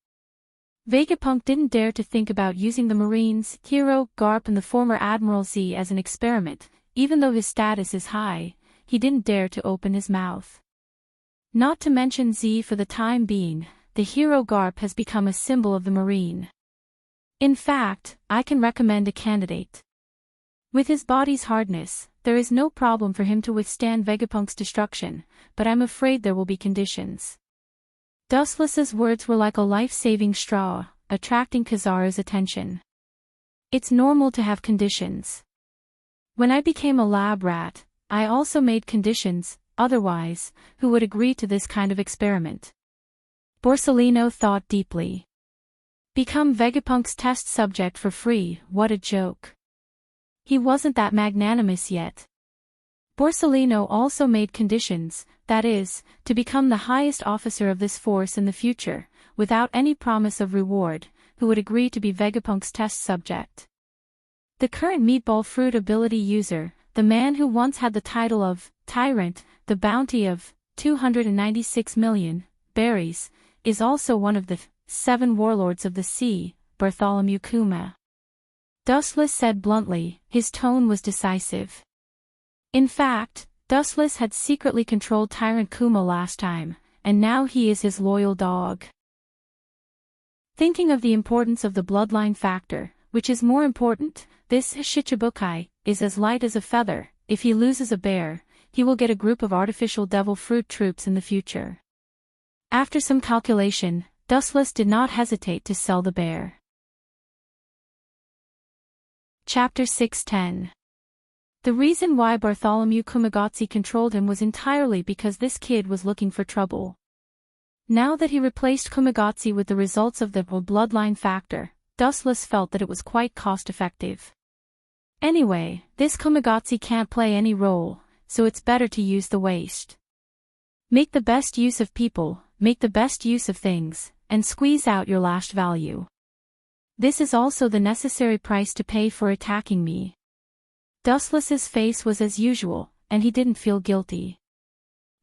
Vegapunk didn't dare to think about using the Marines, Hero, Garp and the former Admiral Z as an experiment, even though his status is high, he didn't dare to open his mouth. Not to mention Z for the time being, the Hero Garp has become a symbol of the Marine. In fact, I can recommend a candidate. With his body's hardness, there is no problem for him to withstand Vegapunk's destruction, but I'm afraid there will be conditions. Dustless's words were like a life-saving straw, attracting Kizaru's attention. It's normal to have conditions. When I became a lab rat, I also made conditions, otherwise, who would agree to this kind of experiment? Borsellino thought deeply. Become Vegapunk's test subject for free, what a joke. He wasn't that magnanimous yet. Borsellino also made conditions, that is, to become the highest officer of this force in the future, without any promise of reward, who would agree to be Vegapunk's test subject. The current meatball fruit ability user, the man who once had the title of Tyrant, the bounty of 296 million berries, is also one of the 7 warlords of the sea, Bartholomew Kuma. Dustless said bluntly, his tone was decisive. In fact, Dustless had secretly controlled Tyrant Kuma last time, and now he is his loyal dog. Thinking of the importance of the bloodline factor, which is more important, this Shichibukai is as light as a feather. If he loses a bear, he will get a group of artificial devil fruit troops in the future. After some calculation, Dustless did not hesitate to sell the bear. Chapter 610. The reason why Bartholomew Kumagotsi controlled him was entirely because this kid was looking for trouble. Now that he replaced Kumagotsi with the results of the bloodline factor, Dustless felt that it was quite cost-effective. Anyway, this Kumagotsi can't play any role, so it's better to use the waste. Make the best use of people, make the best use of things, and squeeze out your last value. This is also the necessary price to pay for attacking me. Dustless's face was as usual, and he didn't feel guilty.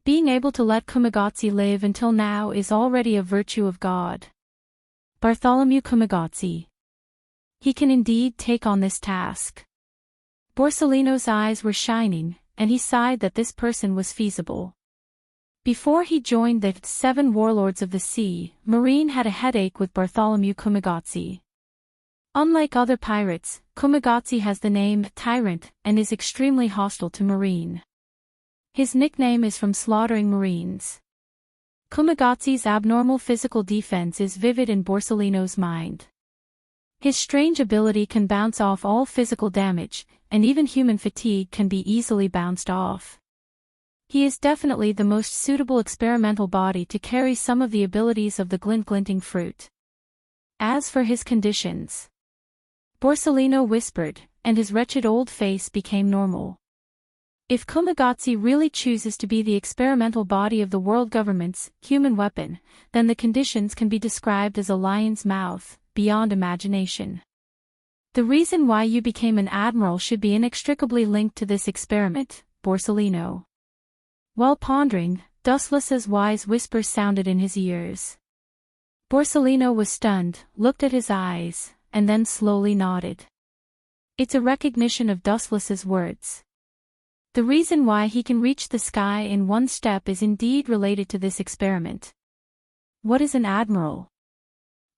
Being able to let Kumagotsi live until now is already a virtue of God. Bartholomew Kumagotsi. He can indeed take on this task. Borsellino's eyes were shining, and he sighed that this person was feasible. Before he joined the 7 warlords of the sea, Marine had a headache with Bartholomew Kumagotsi. Unlike other pirates, Kumagotsi has the name Tyrant and is extremely hostile to Marine. His nickname is from slaughtering Marines. Kumagotsi's abnormal physical defense is vivid in Borsellino's mind. His strange ability can bounce off all physical damage, and even human fatigue can be easily bounced off. He is definitely the most suitable experimental body to carry some of the abilities of the glinting fruit. As for his conditions, Borsellino whispered, and his wretched old face became normal. If Kumagotsi really chooses to be the experimental body of the world government's human weapon, then the conditions can be described as a lion's mouth, beyond imagination. The reason why you became an admiral should be inextricably linked to this experiment, Borsellino. While pondering, Dustless's wise whisper sounded in his ears. Borsellino was stunned, looked at his eyes, and then slowly nodded. It's a recognition of Dustless's words. The reason why he can reach the sky in one step is indeed related to this experiment. What is an admiral?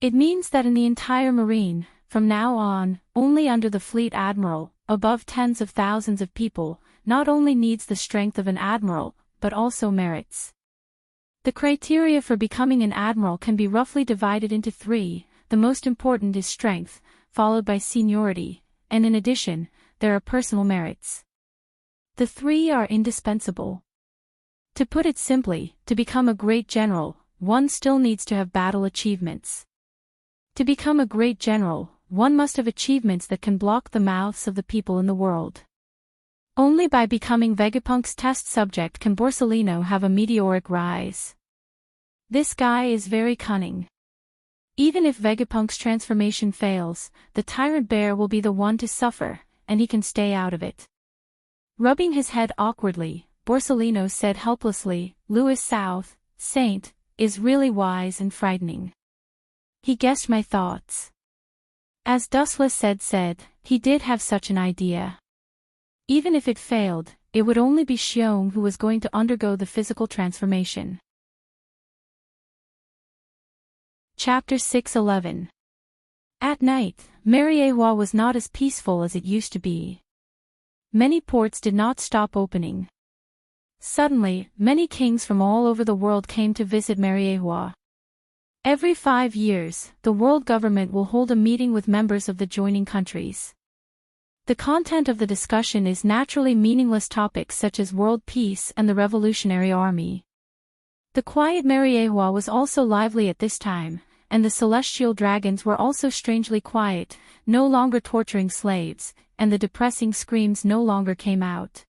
It means that in the entire Marine, from now on, only under the fleet admiral, above tens of thousands of people, not only needs the strength of an admiral, but also merits. The criteria for becoming an admiral can be roughly divided into three. The most important is strength, followed by seniority, and in addition, there are personal merits. The three are indispensable. To put it simply, to become a great general, one still needs to have battle achievements. To become a great general, one must have achievements that can block the mouths of the people in the world. Only by becoming Vegapunk's test subject can Borsellino have a meteoric rise. This guy is very cunning. Even if Vegapunk's transformation fails, the tyrant bear will be the one to suffer, and he can stay out of it. Rubbing his head awkwardly, Borsellino said helplessly, "Louis South, Saint, is really wise and frightening. He guessed my thoughts." As Dustless said, he did have such an idea. Even if it failed, it would only be Xiong who was going to undergo the physical transformation. Chapter 6:11. At night, Mariehua was not as peaceful as it used to be. Many ports did not stop opening. Suddenly, many kings from all over the world came to visit Mariehua. Every 5 years, the world government will hold a meeting with members of the joining countries. The content of the discussion is naturally meaningless topics such as world peace and the Revolutionary Army. The quiet Mariehua was also lively at this time, and the celestial dragons were also strangely quiet, no longer torturing slaves, and the depressing screams no longer came out.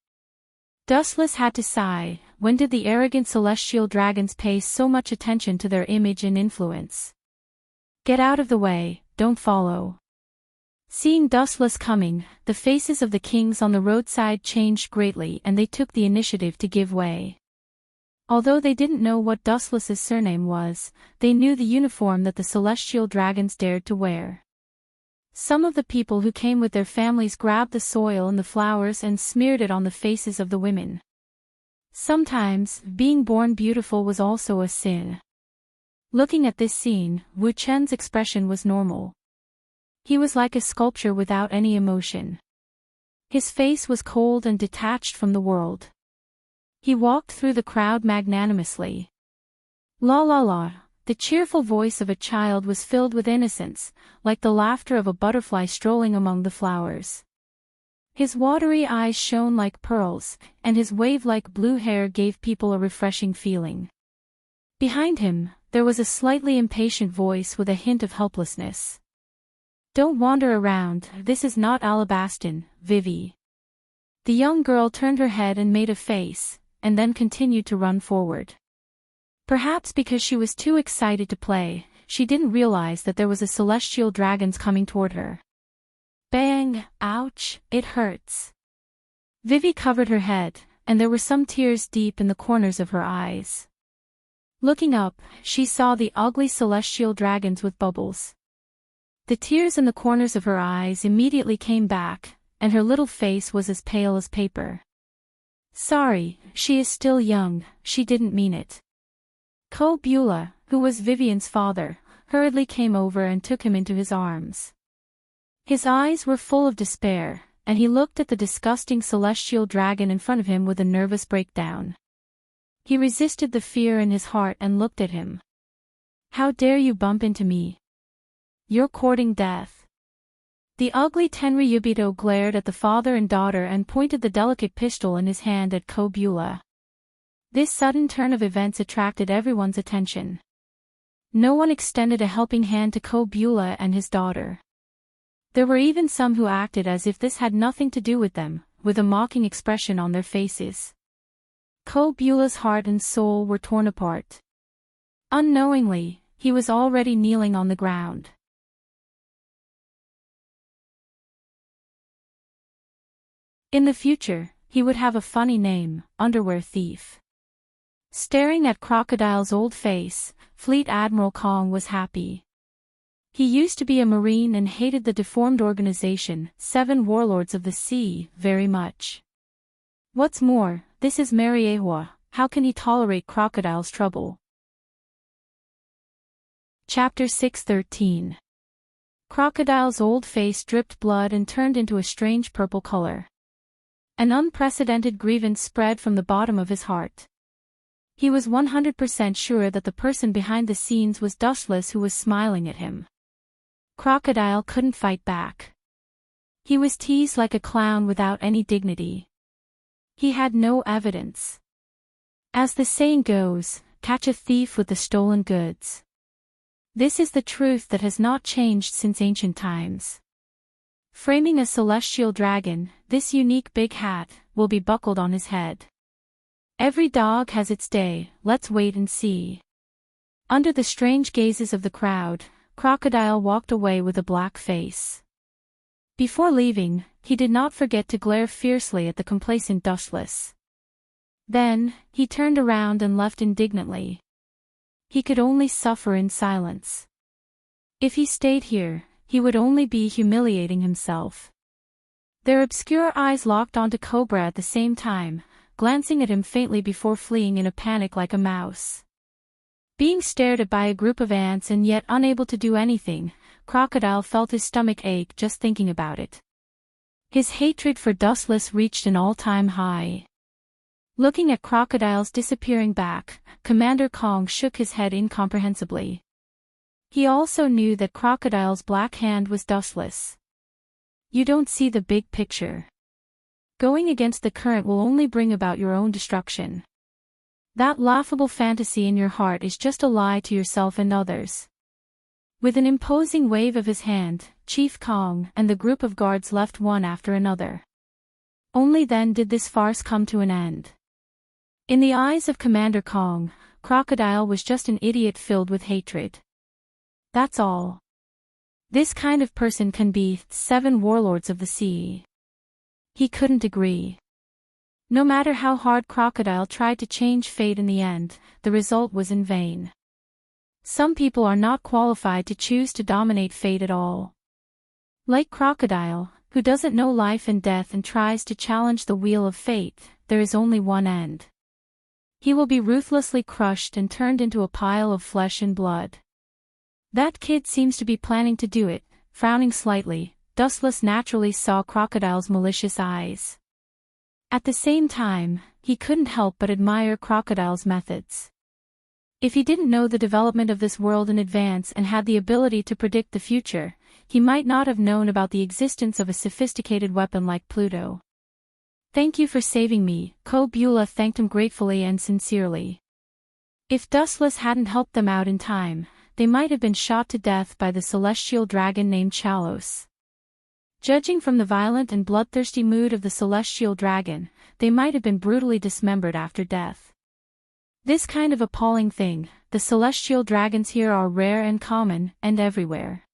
Dustless had to sigh, when did the arrogant celestial dragons pay so much attention to their image and influence? Get out of the way, don't follow. Seeing Dustless coming, the faces of the kings on the roadside changed greatly and they took the initiative to give way. Although they didn't know what Dustless's surname was, they knew the uniform that the celestial dragons dared to wear. Some of the people who came with their families grabbed the soil and the flowers and smeared it on the faces of the women. Sometimes, being born beautiful was also a sin. Looking at this scene, Wu Chen's expression was normal. He was like a sculpture without any emotion. His face was cold and detached from the world. He walked through the crowd magnanimously. La la la, the cheerful voice of a child was filled with innocence, like the laughter of a butterfly strolling among the flowers. His watery eyes shone like pearls, and his wave-like blue hair gave people a refreshing feeling. Behind him, there was a slightly impatient voice with a hint of helplessness. Don't wander around, this is not Alabaston, Vivi. The young girl turned her head and made a face, and then continued to run forward. Perhaps because she was too excited to play, she didn't realize that there was a celestial dragons coming toward her. Bang, ouch, it hurts. Vivi covered her head, and there were some tears deep in the corners of her eyes. Looking up, she saw the ugly celestial dragons with bubbles. The tears in the corners of her eyes immediately came back, and her little face was as pale as paper. Sorry, she is still young, she didn't mean it. Ko Beulah, who was Vivian's father, hurriedly came over and took him into his arms. His eyes were full of despair, and he looked at the disgusting celestial dragon in front of him with a nervous breakdown. He resisted the fear in his heart and looked at him. How dare you bump into me? You're courting death. The ugly Tenryubito glared at the father and daughter and pointed the delicate pistol in his hand at Ko Beulah. This sudden turn of events attracted everyone's attention. No one extended a helping hand to Ko Beulah and his daughter. There were even some who acted as if this had nothing to do with them, with a mocking expression on their faces. Ko Beulah's heart and soul were torn apart. Unknowingly, he was already kneeling on the ground. In the future, he would have a funny name, Underwear Thief. Staring at Crocodile's old face, Fleet Admiral Kong was happy. He used to be a Marine and hated the deformed organization, Seven Warlords of the Sea, very much. What's more, this is Mariehua, how can he tolerate Crocodile's trouble? Chapter 6:13. Crocodile's old face dripped blood and turned into a strange purple color. An unprecedented grievance spread from the bottom of his heart. He was 100% sure that the person behind the scenes was Dustless, who was smiling at him. Crocodile couldn't fight back. He was teased like a clown without any dignity. He had no evidence. As the saying goes, catch a thief with the stolen goods. This is the truth that has not changed since ancient times. Framing a celestial dragon, this unique big hat will be buckled on his head. Every dog has its day, let's wait and see. Under the strange gazes of the crowd, Crocodile walked away with a black face. Before leaving, he did not forget to glare fiercely at the complacent Dustless. Then, he turned around and left indignantly. He could only suffer in silence. If he stayed here, he would only be humiliating himself. Their obscure eyes locked onto Cobra at the same time, glancing at him faintly before fleeing in a panic like a mouse. Being stared at by a group of ants and yet unable to do anything, Crocodile felt his stomach ache just thinking about it. His hatred for Dustless reached an all-time high. Looking at Crocodile's disappearing back, Commander Kong shook his head incomprehensibly. He also knew that Crocodile's black hand was Dustless. You don't see the big picture. Going against the current will only bring about your own destruction. That laughable fantasy in your heart is just a lie to yourself and others. With an imposing wave of his hand, Chief Kong and the group of guards left one after another. Only then did this farce come to an end. In the eyes of Commander Kong, Crocodile was just an idiot filled with hatred. That's all. This kind of person can be 7 warlords of the sea. He couldn't agree. No matter how hard Crocodile tried to change fate in the end, the result was in vain. Some people are not qualified to choose to dominate fate at all. Like Crocodile, who doesn't know life and death and tries to challenge the wheel of fate, there is only one end. He will be ruthlessly crushed and turned into a pile of flesh and blood. That kid seems to be planning to do it. Frowning slightly, Dustless naturally saw Crocodile's malicious eyes. At the same time, he couldn't help but admire Crocodile's methods. If he didn't know the development of this world in advance and had the ability to predict the future, he might not have known about the existence of a sophisticated weapon like Pluto. Thank you for saving me, Ko-Bula thanked him gratefully and sincerely. If Dustless hadn't helped them out in time, they might have been shot to death by the celestial dragon named Chalos. Judging from the violent and bloodthirsty mood of the celestial dragon, they might have been brutally dismembered after death. This kind of appalling thing, the celestial dragons here are rare and common, and everywhere.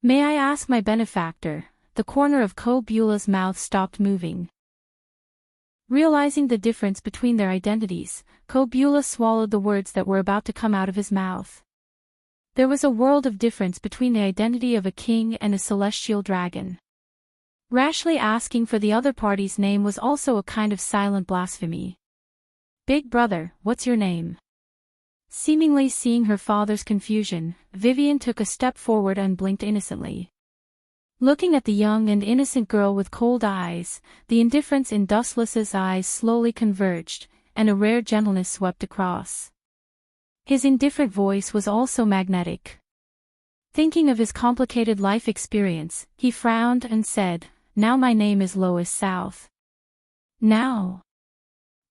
May I ask my benefactor? The corner of Ko-Bula's mouth stopped moving. Realizing the difference between their identities, Ko-Bula swallowed the words that were about to come out of his mouth. There was a world of difference between the identity of a king and a celestial dragon. Rashly asking for the other party's name was also a kind of silent blasphemy. Big brother, what's your name? Seemingly seeing her father's confusion, Vivian took a step forward and blinked innocently. Looking at the young and innocent girl with cold eyes, the indifference in Dustless's eyes slowly converged, and a rare gentleness swept across. His indifferent voice was also magnetic. Thinking of his complicated life experience, he frowned and said, "Now my name is Lois South." Now?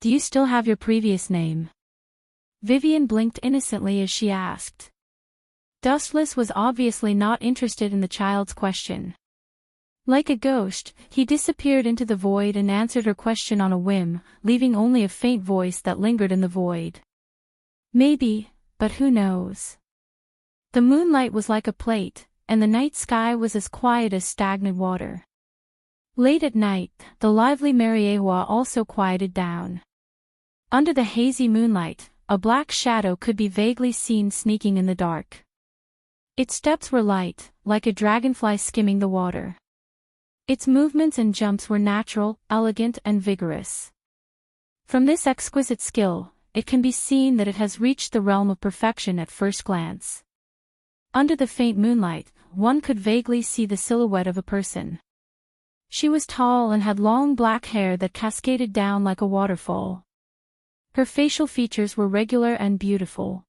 Do you still have your previous name? Vivian blinked innocently as she asked. Dustless was obviously not interested in the child's question. Like a ghost, he disappeared into the void and answered her question on a whim, leaving only a faint voice that lingered in the void. Maybe, but who knows? The moonlight was like a plate, and the night sky was as quiet as stagnant water. Late at night, the lively Mariewa also quieted down. Under the hazy moonlight, a black shadow could be vaguely seen sneaking in the dark. Its steps were light, like a dragonfly skimming the water. Its movements and jumps were natural, elegant and vigorous. From this exquisite skill, it can be seen that it has reached the realm of perfection at first glance. Under the faint moonlight, one could vaguely see the silhouette of a person. She was tall and had long black hair that cascaded down like a waterfall. Her facial features were regular and beautiful.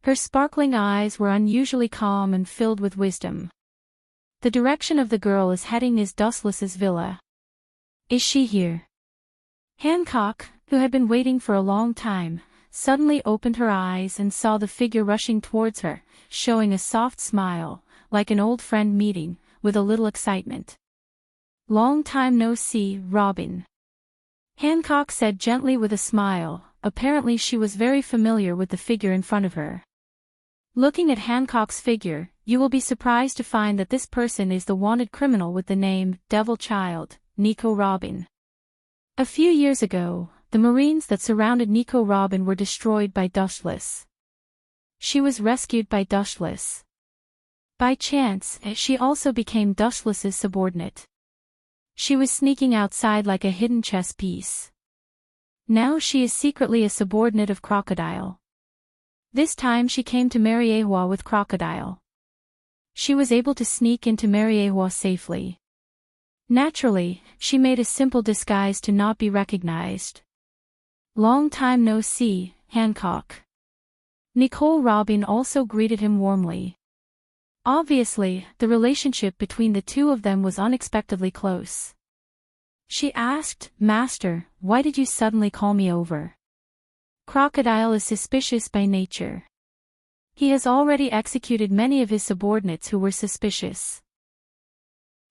Her sparkling eyes were unusually calm and filled with wisdom. The direction of the girl is heading is Dustless's villa. Is she here? Hancock, who had been waiting for a long time, suddenly opened her eyes and saw the figure rushing towards her, showing a soft smile, like an old friend meeting, with a little excitement. "Long time no see, Robin," Hancock said gently with a smile. Apparently she was very familiar with the figure in front of her. Looking at Hancock's figure, you will be surprised to find that this person is the wanted criminal with the name Devil Child, Nico Robin. A few years ago, the Marines that surrounded Nico Robin were destroyed by Dustless. She was rescued by Dustless. By chance, she also became Dustless's subordinate. She was sneaking outside like a hidden chess piece. Now she is secretly a subordinate of Crocodile. This time she came to Mariehua with Crocodile. She was able to sneak into Mariehua safely. Naturally, she made a simple disguise to not be recognized. "Long time no see, Hancock." Nicole Robin also greeted him warmly. Obviously, the relationship between the two of them was unexpectedly close. She asked, "Master, why did you suddenly call me over?" Crocodile is suspicious by nature. He has already executed many of his subordinates who were suspicious.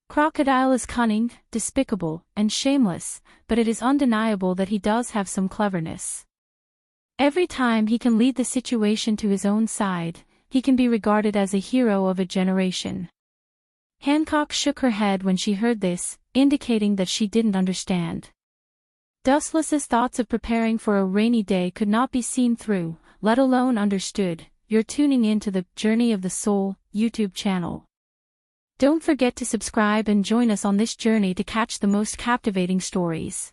Crocodile is cunning, despicable, and shameless, but it is undeniable that he does have some cleverness. Every time he can lead the situation to his own side, he can be regarded as a hero of a generation. Hancock shook her head when she heard this, indicating that she didn't understand. Dustless's thoughts of preparing for a rainy day could not be seen through, let alone understood. You're tuning in to the Journey of the Soul YouTube channel. Don't forget to subscribe and join us on this journey to catch the most captivating stories.